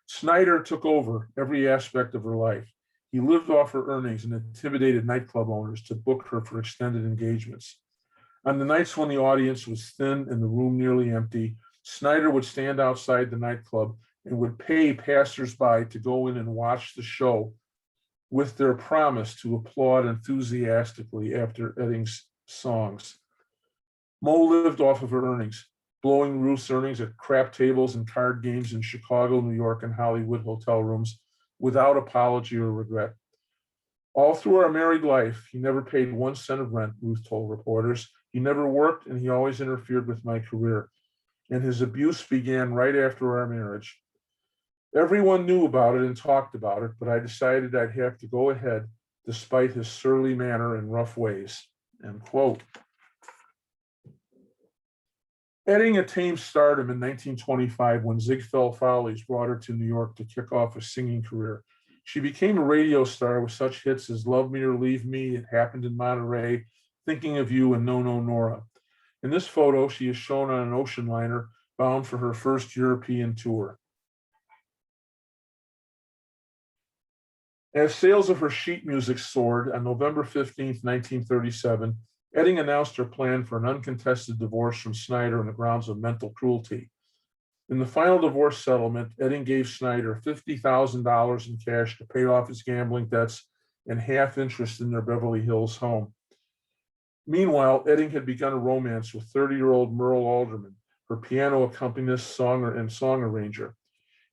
Snyder took over every aspect of her life. He lived off her earnings and intimidated nightclub owners to book her for extended engagements. On the nights when the audience was thin and the room nearly empty, Snyder would stand outside the nightclub and would pay passersby to go in and watch the show with their promise to applaud enthusiastically after Etting's songs. Moe lived off of her earnings, blowing Ruth's earnings at crap tables and card games in Chicago, New York, and Hollywood hotel rooms without apology or regret. All through our married life, he never paid 1 cent of rent, Ruth told reporters. He never worked, and he always interfered with my career. And his abuse began right after our marriage. Everyone knew about it and talked about it, but I decided I'd have to go ahead despite his surly manner and rough ways, end quote. Etting attained stardom in 1925 when Ziegfeld Follies brought her to New York to kick off a singing career. She became a radio star with such hits as Love Me or Leave Me, It Happened in Monterey, Thinking of You, and No, No, Nora. In this photo, she is shown on an ocean liner bound for her first European tour. As sales of her sheet music soared, on November 15th, 1937, Edding announced her plan for an uncontested divorce from Snyder on the grounds of mental cruelty. In the final divorce settlement, Edding gave Snyder $50,000 in cash to pay off his gambling debts and half interest in their Beverly Hills home. Meanwhile, Edding had begun a romance with 30-year-old Merle Alderman, her piano accompanist, song arranger.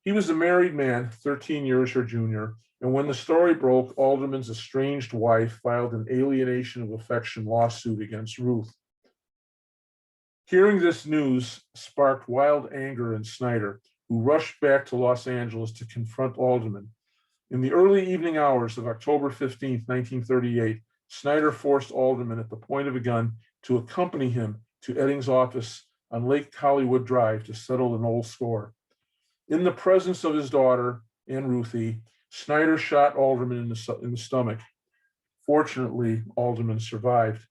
He was a married man, 13 years her junior, and when the story broke, Alderman's estranged wife filed an alienation of affection lawsuit against Ruth. Hearing this news sparked wild anger in Snyder, who rushed back to Los Angeles to confront Alderman. In the early evening hours of October 15, 1938, Snyder forced Alderman at the point of a gun to accompany him to Edding's office on Lake Hollywood Drive to settle an old score. In the presence of his daughter and Ruthie, Snyder shot Alderman in the stomach. Fortunately, Alderman survived.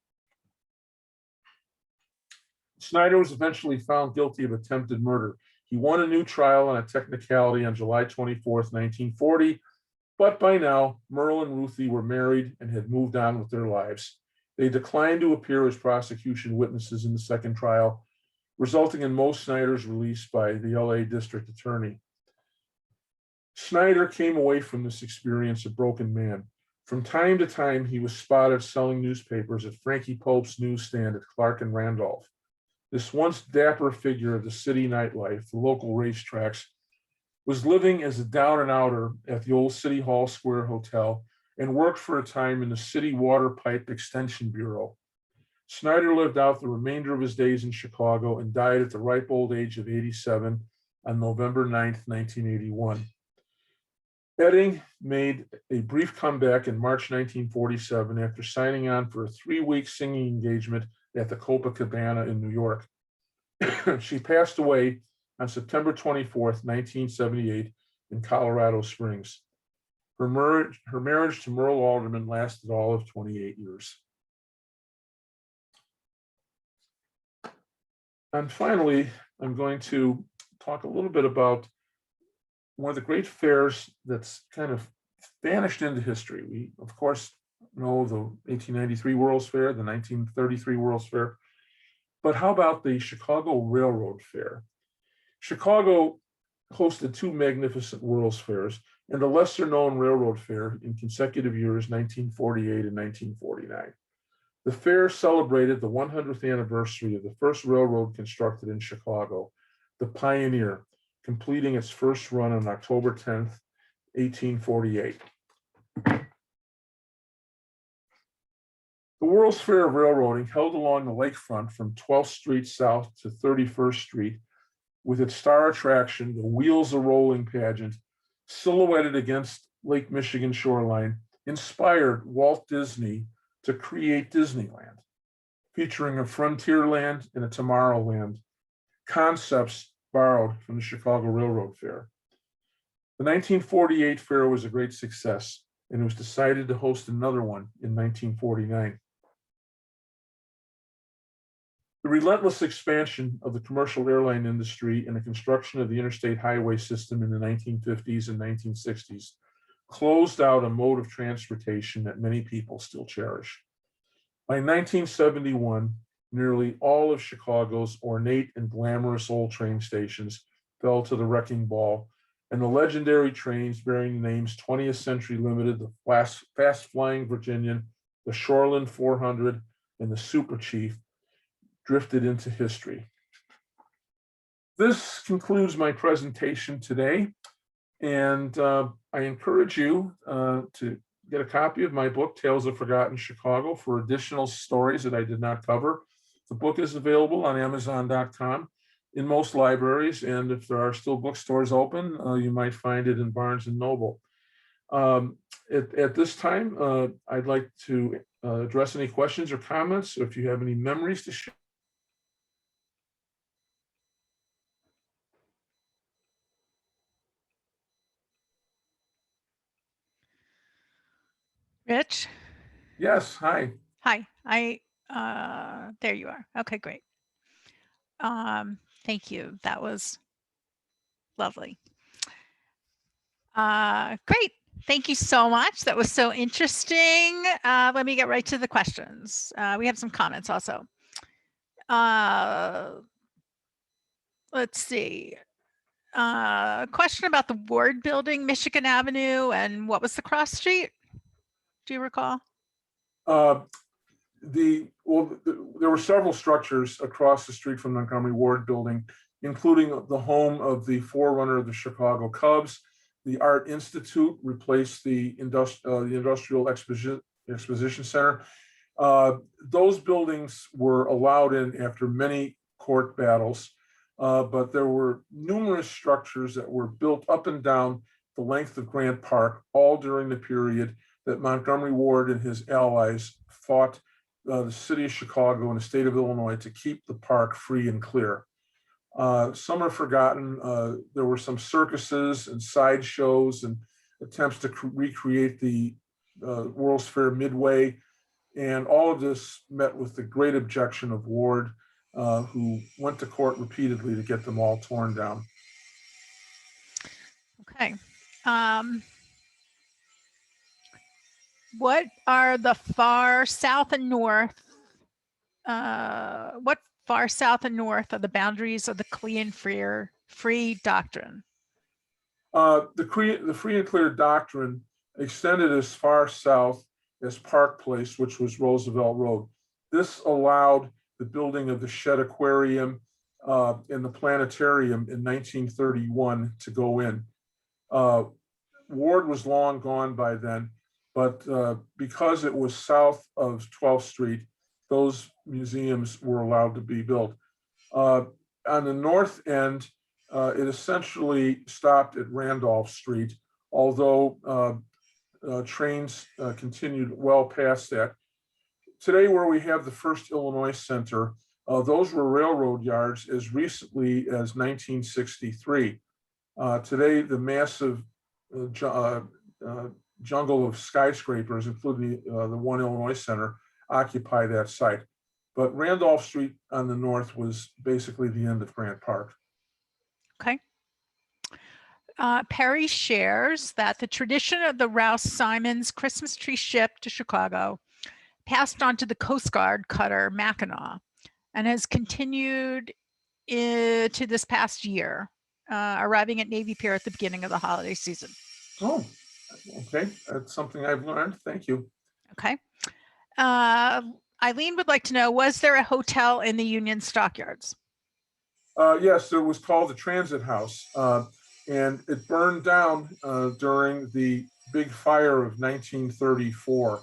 Snyder was eventually found guilty of attempted murder. He won a new trial on a technicality on July 24th, 1940, but by now, Merle and Ruthie were married and had moved on with their lives. They declined to appear as prosecution witnesses in the second trial, resulting in Mo Snyder's release by the LA District Attorney. Snyder came away from this experience a broken man. From time to time, he was spotted selling newspapers at Frankie Pope's newsstand at Clark and Randolph. This once dapper figure of the city nightlife, the local racetracks, was living as a down and outer at the old City Hall Square Hotel and worked for a time in the City Water Pipe Extension Bureau. Snyder lived out the remainder of his days in Chicago and died at the ripe old age of 87 on November 9th, 1981. Edding made a brief comeback in March 1947 after signing on for a 3-week singing engagement at the Copacabana in New York. She passed away on September 24th, 1978 in Colorado Springs. Her marriage to Merle Alderman lasted all of 28 years. And finally, I'm going to talk a little bit about one of the great fairs that's kind of vanished into history. We, of course, know the 1893 World's Fair, the 1933 World's Fair, but how about the Chicago Railroad Fair? Chicago hosted 2 magnificent World's Fairs and a lesser-known railroad fair in consecutive years, 1948 and 1949. The fair celebrated the 100th anniversary of the first railroad constructed in Chicago, the Pioneer, completing its first run on October 10th, 1848. The World's Fair of Railroading held along the lakefront from 12th Street South to 31st Street, with its star attraction, the Wheels A-Rolling pageant, silhouetted against Lake Michigan shoreline, inspired Walt Disney to create Disneyland, featuring a Frontierland and a Tomorrowland, concepts borrowed from the Chicago Railroad Fair. The 1948 fair was a great success, and it was decided to host another one in 1949. The relentless expansion of the commercial airline industry and the construction of the interstate highway system in the 1950s and 1960s closed out a mode of transportation that many people still cherish. By 1971, nearly all of Chicago's ornate and glamorous old train stations fell to the wrecking ball, and the legendary trains bearing the names 20th Century Limited, the Fast Flying Virginian, the Shoreland 400, and the Super Chief drifted into history. This concludes my presentation today, and I encourage you to get a copy of my book, Tales of Forgotten Chicago, for additional stories that I did not cover. The book is available on Amazon.com, in most libraries, and if there are still bookstores open, you might find it in Barnes and Noble. At this time, I'd like to address any questions or comments, or if you have any memories to share. Rich? Yes, hi. Hi, there you are. Okay, great. Thank you. That was lovely. Great. Thank you so much. That was so interesting. Let me get right to the questions. We have some comments also. Let's see. Question about the Ward building, Michigan Avenue, and what was the cross street? Do you recall? There were several structures across the street from Montgomery Ward building, including the home of the forerunner of the Chicago Cubs. The Art Institute replaced the Industrial Exposition Center. Those buildings were allowed in after many court battles, but there were numerous structures that were built up and down the length of Grant Park, all during the period that Montgomery Ward and his allies fought the city of Chicago and the state of Illinois to keep the park free and clear. Some are forgotten. There were some circuses and sideshows and attempts to recreate the World's Fair Midway. And all of this met with the great objection of Ward, who went to court repeatedly to get them all torn down. Okay. What are the far south and north? What far south and north are the boundaries of the clean free doctrine? The free and clear doctrine extended as far south as Park Place, which was Roosevelt Road. This allowed the building of the Shedd Aquarium and the planetarium in 1931 to go in. Ward was long gone by then, but because it was south of 12th Street, those museums were allowed to be built. On the north end, it essentially stopped at Randolph Street, although trains continued well past that. Today, where we have the first Illinois Center, those were railroad yards as recently as 1963. Today, the massive jungle of skyscrapers, including the One Illinois Center, occupy that site. But Randolph Street on the north was basically the end of Grant Park. Okay. Perry shares that the tradition of the Rouse Simons Christmas tree ship to Chicago passed on to the Coast Guard cutter Mackinac and has continued to this past year, arriving at Navy Pier at the beginning of the holiday season. Oh, okay. That's something I've learned. Thank you. Okay. Eileen would like to know, was there a hotel in the Union Stockyards? Yes, it was called the Transit House, and it burned down during the big fire of 1934.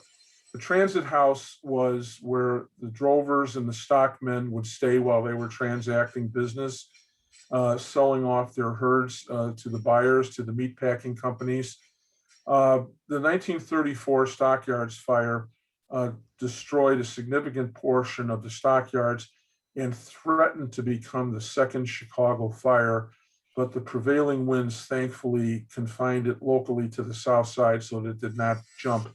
The Transit House was where the drovers and the stockmen would stay while they were transacting business, selling off their herds to the buyers, to the meatpacking companies. The 1934 Stockyards fire destroyed a significant portion of the stockyards and threatened to become the second Chicago fire, but the prevailing winds thankfully confined it locally to the south side so that it did not jump.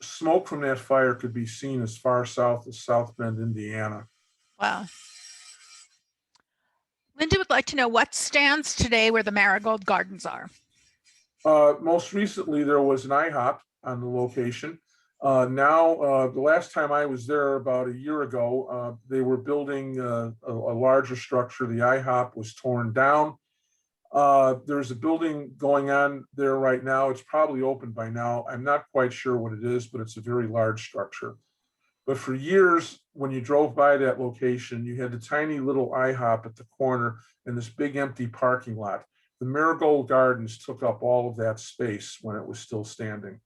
Smoke from that fire could be seen as far south as South Bend, Indiana. Wow. Linda would like to know what stands today where the Marigold Gardens are. Most recently, there was an IHOP on the location. Now, the last time I was there about a year ago, they were building a larger structure. The IHOP was torn down. There's a building going on there right now. It's probably open by now. I'm not quite sure what it is, but it's a very large structure. But for years, when you drove by that location, you had the tiny little IHOP at the corner and this big empty parking lot. The Marigold Gardens took up all of that space when it was still standing.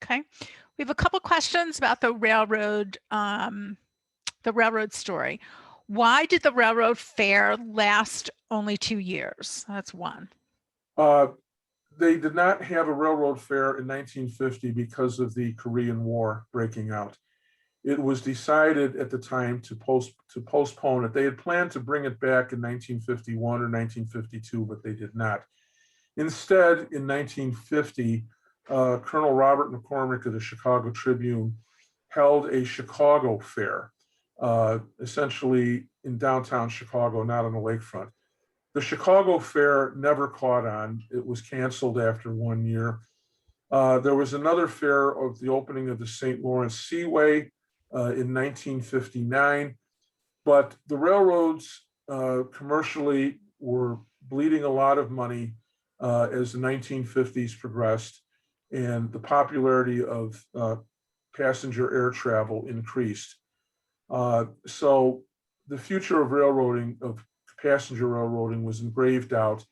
Okay, we have a couple questions about the railroad story. Why did the railroad fair last only 2 years? That's one. They did not have a railroad fair in 1950 because of the Korean War breaking out. It was decided at the time to postpone it. They had planned to bring it back in 1951 or 1952, but they did not. Instead, in 1950, Colonel Robert McCormick of the Chicago Tribune held a Chicago fair, essentially in downtown Chicago, not on the lakefront. The Chicago Fair never caught on. It was canceled after 1 year. There was another fair of the opening of the St. Lawrence Seaway in 1959, but the railroads commercially were bleeding a lot of money as the 1950s progressed, and the popularity of passenger air travel increased. So the future of railroading, of passenger railroading, was in grave doubt,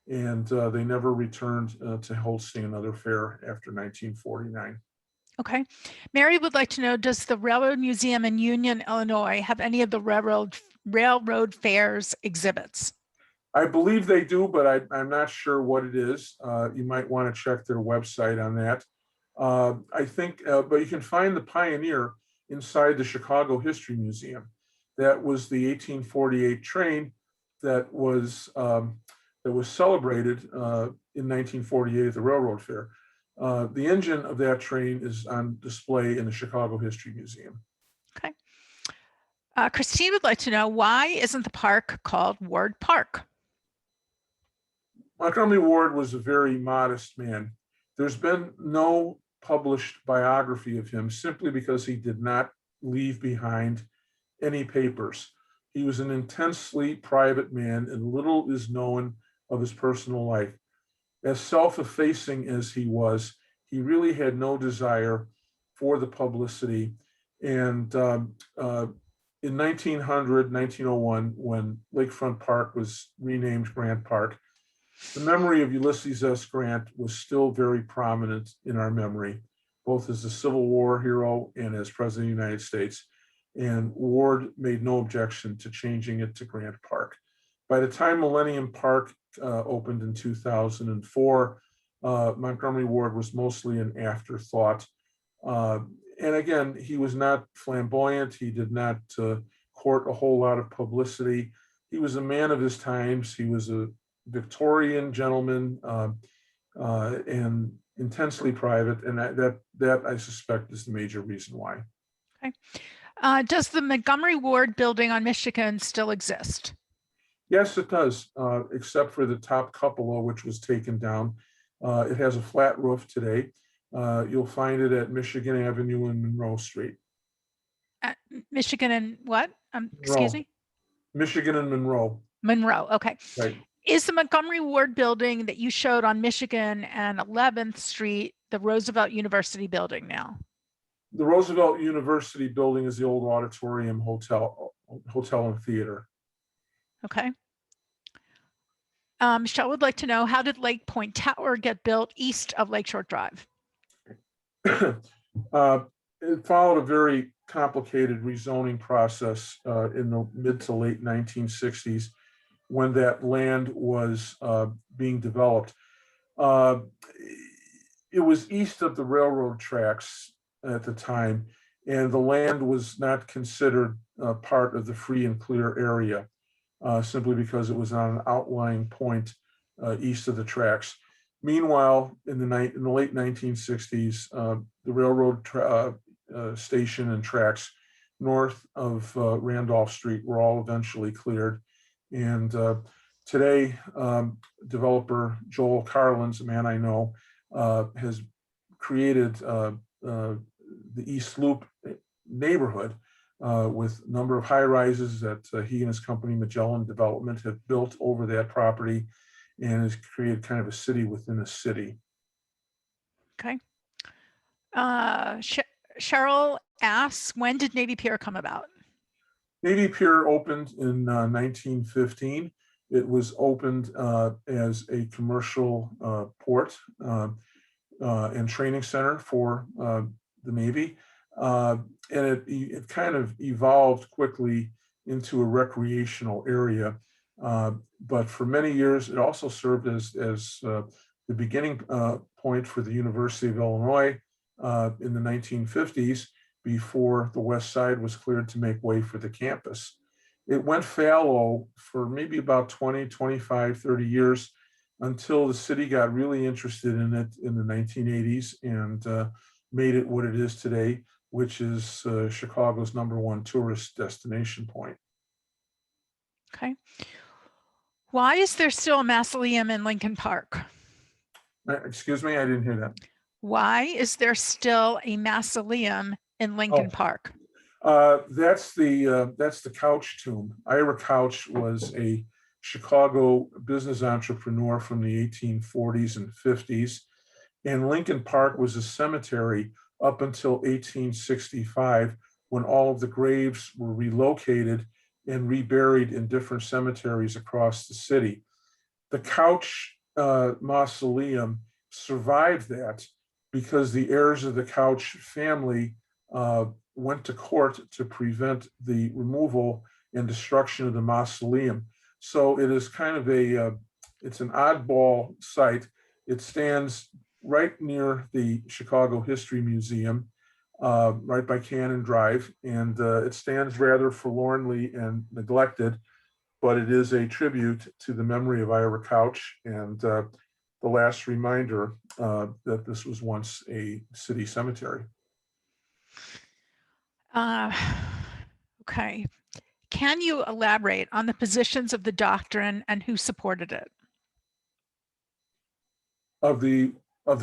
and they never returned to hosting another fair after 1949. Okay. Mary would like to know, does the Railroad Museum in Union, Illinois have any of the railroad fairs exhibits? I believe they do, but I'm not sure what it is. You might want to check their website on that. I think, but you can find the Pioneer inside the Chicago History Museum. That was the 1848 train that was celebrated in 1948 at the Railroad Fair. The engine of that train is on display in the Chicago History Museum. Okay. Christine would like to know, why isn't the park called Ward Park? Montgomery Ward was a very modest man. There's been no published biography of him simply because he did not leave behind any papers. He was an intensely private man, and little is known of his personal life. As self-effacing as he was, he really had no desire for the publicity. And in 1901, when Lakefront Park was renamed Grant Park, the memory of Ulysses S. Grant was still very prominent in our memory, both as a Civil War hero and as President of the United States. And Ward made no objection to changing it to Grant Park. By the time Millennium Park opened in 2004, Montgomery Ward was mostly an afterthought. And again, he was not flamboyant. He did not court a whole lot of publicity. He was a man of his times. He was a Victorian gentleman and intensely private. And that I suspect is the major reason why. Okay. Does the Montgomery Ward building on Michigan still exist? Yes, it does, except for the top cupola, which was taken down. It has a flat roof today. You'll find it at Michigan Avenue and Monroe Street. At Michigan and what? Excuse me? Michigan and Monroe. Monroe, okay. Right. Is the Montgomery Ward building that you showed on Michigan and 11th Street the Roosevelt University building now? The Roosevelt University building is the old auditorium, hotel and theater. Okay. Michelle would like to know, how did Lake Point Tower get built east of Lakeshore Drive? It followed a very complicated rezoning process in the mid to late 1960s when that land was being developed. It was east of the railroad tracks at the time, and the land was not considered part of the free and clear area, simply because it was on an outlying point east of the tracks. Meanwhile, in the late 1960s, the railroad station and tracks north of Randolph Street were all eventually cleared. And today, developer Joel Carlins, a man I know, has created the East Loop neighborhood with a number of high rises that he and his company Magellan Development have built over that property, and has created kind of a city within a city. Okay. Cheryl asks, when did Navy Pier come about? Navy Pier opened in 1915. It was opened as a commercial port and training center for the Navy. And it kind of evolved quickly into a recreational area. But for many years, it also served as the beginning point for the University of Illinois in the 1950s, before the west side was cleared to make way for the campus. It went fallow for maybe about 20, 25, 30 years until the city got really interested in it in the 1980s and made it what it is today, which is Chicago's #1 tourist destination point. Okay. Why is there still a mausoleum in Lincoln Park? Excuse me, I didn't hear that. Why is there still a mausoleum in Lincoln Park? That's the Couch tomb. Ira Couch was a Chicago business entrepreneur from the 1840s and 50s, and Lincoln Park was a cemetery up until 1865, when all of the graves were relocated and reburied in different cemeteries across the city. The Couch mausoleum survived that because the heirs of the Couch family went to court to prevent the removal and destruction of the mausoleum. So it is kind of it's an oddball site. It stands right near the Chicago History Museum, right by Cannon Drive, and it stands rather forlornly and neglected, but it is a tribute to the memory of Ira Couch and the last reminder that this was once a city cemetery. Okay. Can you elaborate on the positions of the doctrine and who supported it? Of the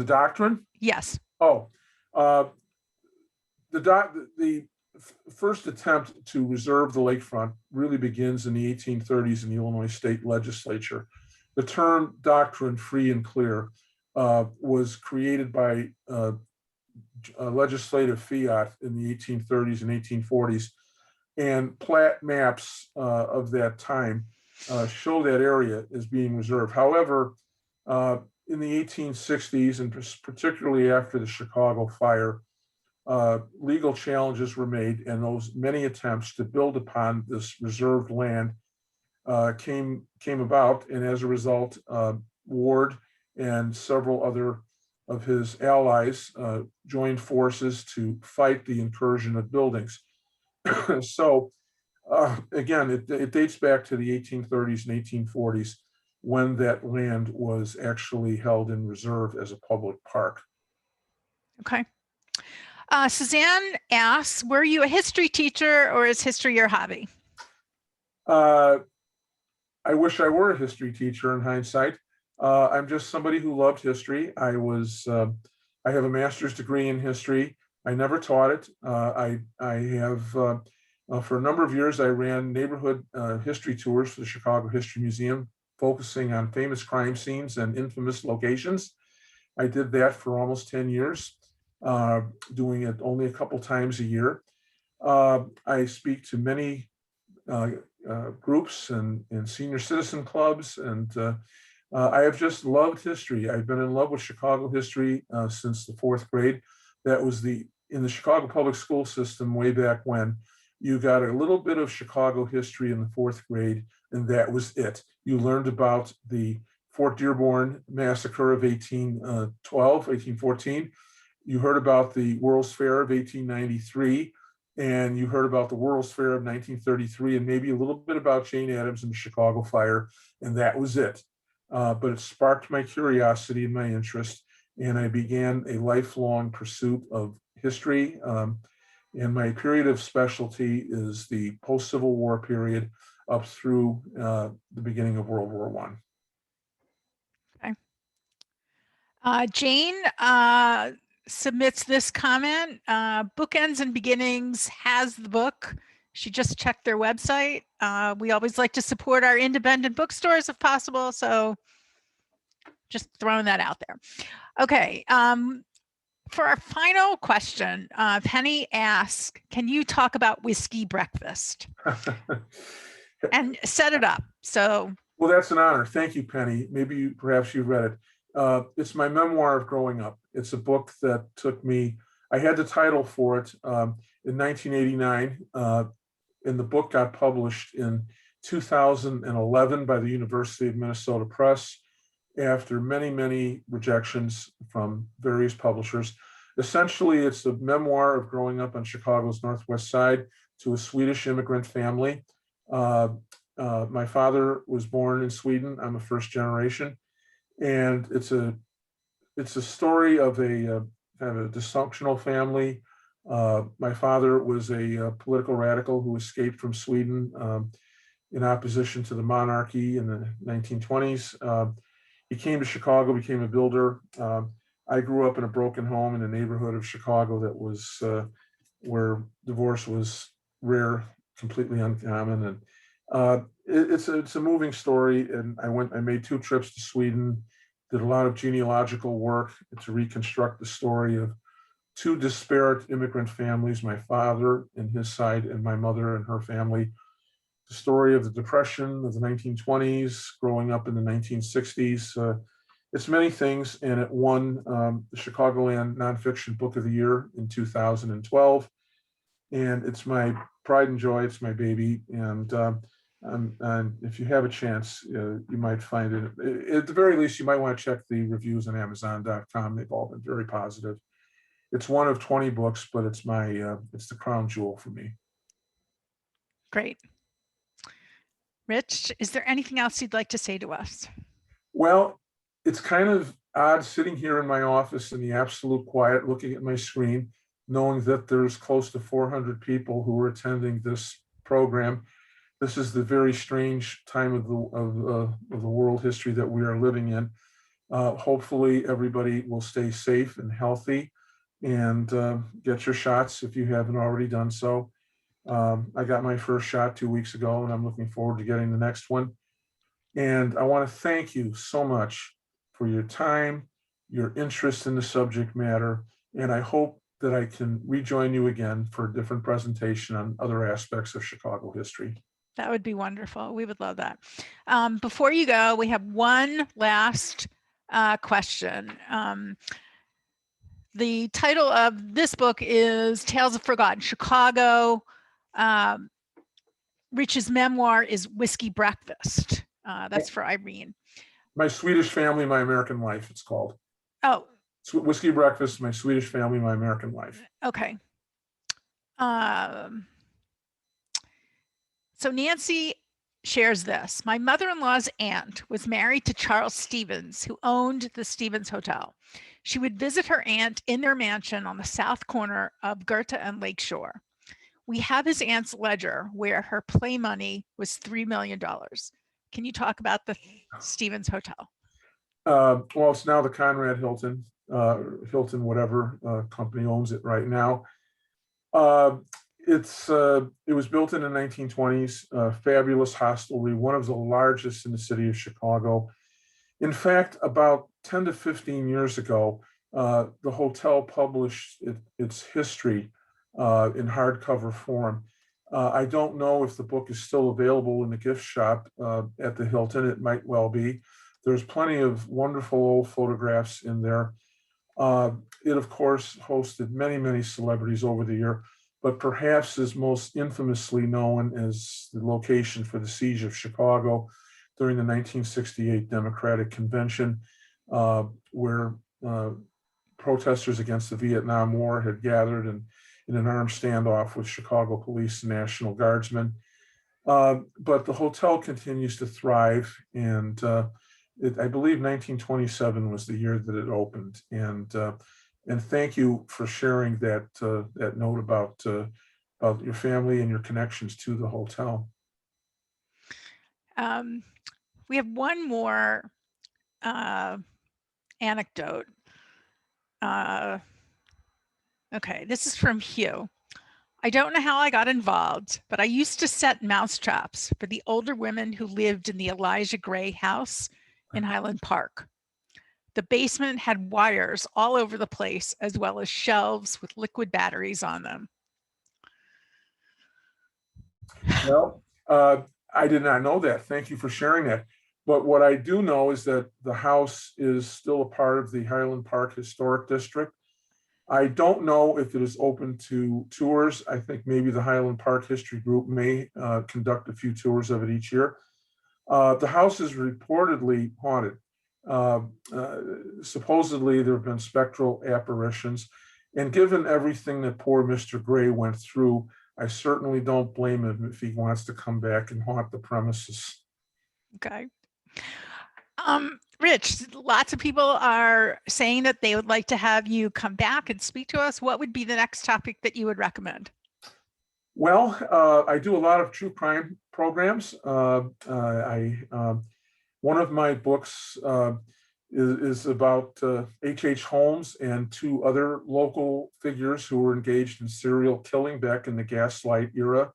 doctrine? Yes. Oh, the first attempt to reserve the lakefront really begins in the 1830s in the Illinois State Legislature. The term doctrine, free and clear, was created by legislative fiat in the 1830s and 1840s, and plat maps of that time show that area as being reserved. However, in the 1860s, and particularly after the Chicago fire, legal challenges were made, and those many attempts to build upon this reserved land came about, and as a result, Ward and several other of his allies joined forces to fight the incursion of buildings. So again, it dates back to the 1830s and 1840s when that land was actually held in reserve as a public park. Okay. Suzanne asks, were you a history teacher or is history your hobby? I wish I were a history teacher in hindsight. I'm just somebody who loved history. I have a master's degree in history. I never taught it. I have, for a number of years, I ran neighborhood history tours for the Chicago History Museum, focusing on famous crime scenes and infamous locations. I did that for almost 10 years, doing it only a couple times a year. I speak to many groups and senior citizen clubs, and I have just loved history. I've been in love with Chicago history since the fourth grade. That was in the Chicago public school system way back when. You got a little bit of Chicago history in the fourth grade, and that was it. You learned about the Fort Dearborn massacre of 1814. You heard about the World's Fair of 1893, and you heard about the World's Fair of 1933, and maybe a little bit about Jane Addams and the Chicago fire, and that was it. But it sparked my curiosity and my interest, and I began a lifelong pursuit of history. And my period of specialty is the post-Civil War period up through the beginning of World War I. Okay. Jane submits this comment. Bookends and Beginnings has the book. She just checked their website. We always like to support our independent bookstores if possible, so just throwing that out there. Okay. For our final question, Penny asks, can you talk about whiskey breakfast? And set it up. So, well, that's an honor. Thank you, Penny. Maybe perhaps you've read it. It's my memoir of growing up. It's a book that took me, I had the title for it in 1989, and the book got published in 2011 by the University of Minnesota Press after many, many rejections from various publishers. Essentially, it's a memoir of growing up on Chicago's Northwest Side to a Swedish immigrant family. My father was born in Sweden. I'm a first generation. And it's a story of a kind of a dysfunctional family. My father was a political radical who escaped from Sweden in opposition to the monarchy in the 1920s. He came to Chicago, became a builder. I grew up in a broken home in a neighborhood of Chicago that was where divorce was rare, completely uncommon, and it's a moving story. And I made 2 trips to Sweden, did a lot of genealogical work to reconstruct the story of 2 disparate immigrant families, my father and his side, and my mother and her family. The story of the Depression of the 1920s, growing up in the 1960s. It's many things, and it won the Chicagoland Nonfiction Book of the Year in 2012. And it's my pride and joy. It's my baby. And if you have a chance, you might find it. At the very least, you might want to check the reviews on Amazon.com. They've all been very positive. It's one of 20 books, but it's it's the crown jewel for me. Great. Rich, is there anything else you'd like to say to us? Well, it's kind of odd sitting here in my office in the absolute quiet, looking at my screen, knowing that there's close to 400 people who are attending this program. This is the very strange time of the world history that we are living in. Hopefully, everybody will stay safe and healthy, and get your shots if you haven't already done so. I got my first shot 2 weeks ago, and I'm looking forward to getting the next one. And I want to thank you so much for your time, your interest in the subject matter, and I hope that I can rejoin you again for a different presentation on other aspects of Chicago history. That would be wonderful. We would love that. Before you go, we have one last question. The title of this book is Tales of Forgotten Chicago. Rich's memoir is Whiskey Breakfast. That's for Irene. My Swedish Family, My American Life, it's called. Oh. Whiskey Breakfast, My Swedish Family, My American Life. Okay. So Nancy shares this. My mother-in-law's aunt was married to Charles Stevens, who owned the Stevens Hotel. She would visit her aunt in their mansion on the south corner of Goethe and Lakeshore. We have his aunt's ledger where her play money was $3 million. Can you talk about the Stevens Hotel? Well, it's now the Conrad Hilton, whatever company owns it right now. It was built in the 1920s, fabulous hostelry, one of the largest in the city of Chicago. In fact, about 10 to 15 years ago, the hotel published its history in hardcover form. I don't know if the book is still available in the gift shop at the Hilton. It might well be. There's plenty of wonderful old photographs in there. It, of course, hosted many, many celebrities over the year, but perhaps is most infamously known as the location for the siege of Chicago during the 1968 Democratic Convention, where protesters against the Vietnam War had gathered in an armed standoff with Chicago police and National Guardsmen. But the hotel continues to thrive, and I believe 1927 was the year that it opened. And thank you for sharing that note about your family and your connections to the hotel. We have one more anecdote. Okay, this is from Hugh. I don't know how I got involved, but I used to set mouse traps for the older women who lived in the Elijah Gray house in Highland Park. The basement had wires all over the place, as well as shelves with liquid batteries on them. Well, I did not know that. Thank you for sharing that. But what I do know is that the house is still a part of the Highland Park Historic District. I don't know if it is open to tours. I think maybe the Highland Park History Group may conduct a few tours of it each year. The house is reportedly haunted. Supposedly there have been spectral apparitions, and given everything that poor Mr. Gray went through, I certainly don't blame him if he wants to come back and haunt the premises. Okay. Rich, lots of people are saying that they would like to have you come back and speak to us. What would be the next topic that you would recommend? Well, I do a lot of true crime programs. One of my books is about H.H. Holmes and two other local figures who were engaged in serial killing back in the Gaslight era.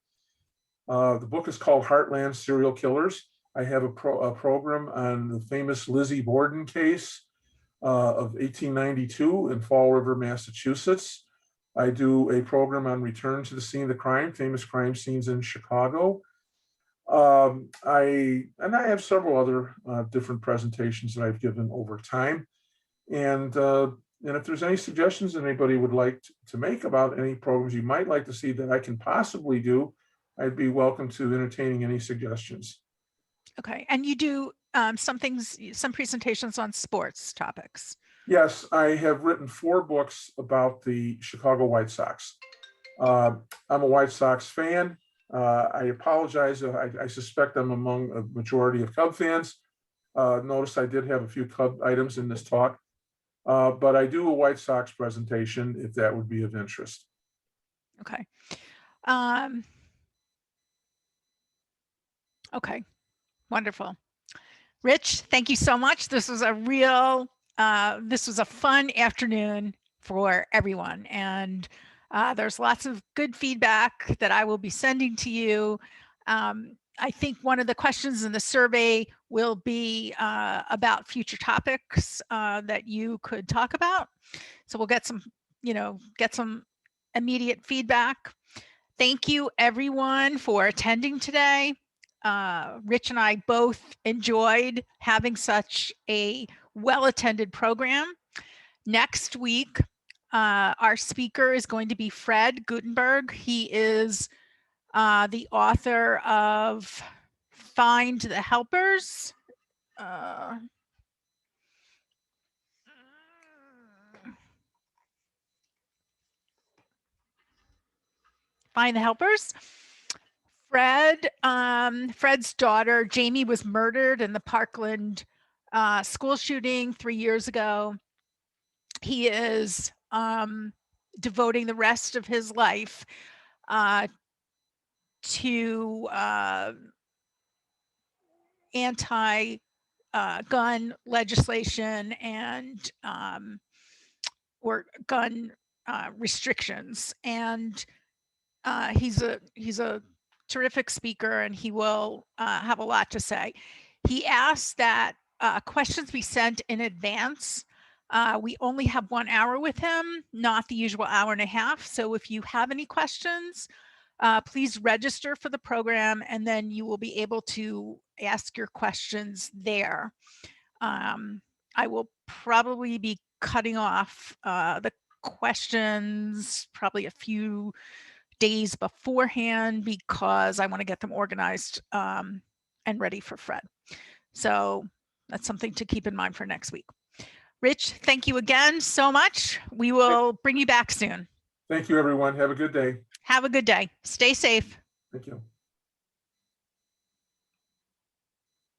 The book is called Heartland Serial Killers. I have a program on the famous Lizzie Borden case of 1892 in Fall River, Massachusetts. I do a program on Return to the Scene of the Crime, famous crime scenes in Chicago. I have several other different presentations that I've given over time. And if there's any suggestions anybody would like to make about any programs you might like to see that I can possibly do, I'd be welcome to entertaining any suggestions. Okay, and you do some presentations on sports topics. Yes, I have written 4 books about the Chicago White Sox. I'm a White Sox fan. I apologize. I suspect I'm among a majority of Cub fans. Notice I did have a few Cub items in this talk, but I do a White Sox presentation if that would be of interest. Okay. Okay, wonderful. Rich, thank you so much. This was a fun afternoon for everyone. And there's lots of good feedback that I will be sending to you. I think one of the questions in the survey will be about future topics that you could talk about. So we'll get some immediate feedback. Thank you everyone for attending today. Rich and I both enjoyed having such a well-attended program. Next week, our speaker is going to be Fred Gutenberg. He is the author of Find the Helpers. Find the Helpers. Fred's daughter, Jamie, was murdered in the Parkland school shooting 3 years ago. He is devoting the rest of his life to anti-gun legislation and or gun restrictions. And he's a terrific speaker, and he will have a lot to say. He asked that questions be sent in advance. We only have 1 hour with him, not the usual hour and a half. So if you have any questions, please register for the program, and then you will be able to ask your questions there. I will probably be cutting off the questions probably a few days beforehand because I want to get them organized and ready for Fred. So that's something to keep in mind for next week. Rich, thank you again so much. We will bring you back soon. Thank you, everyone. Have a good day. Have a good day. Stay safe. Thank you.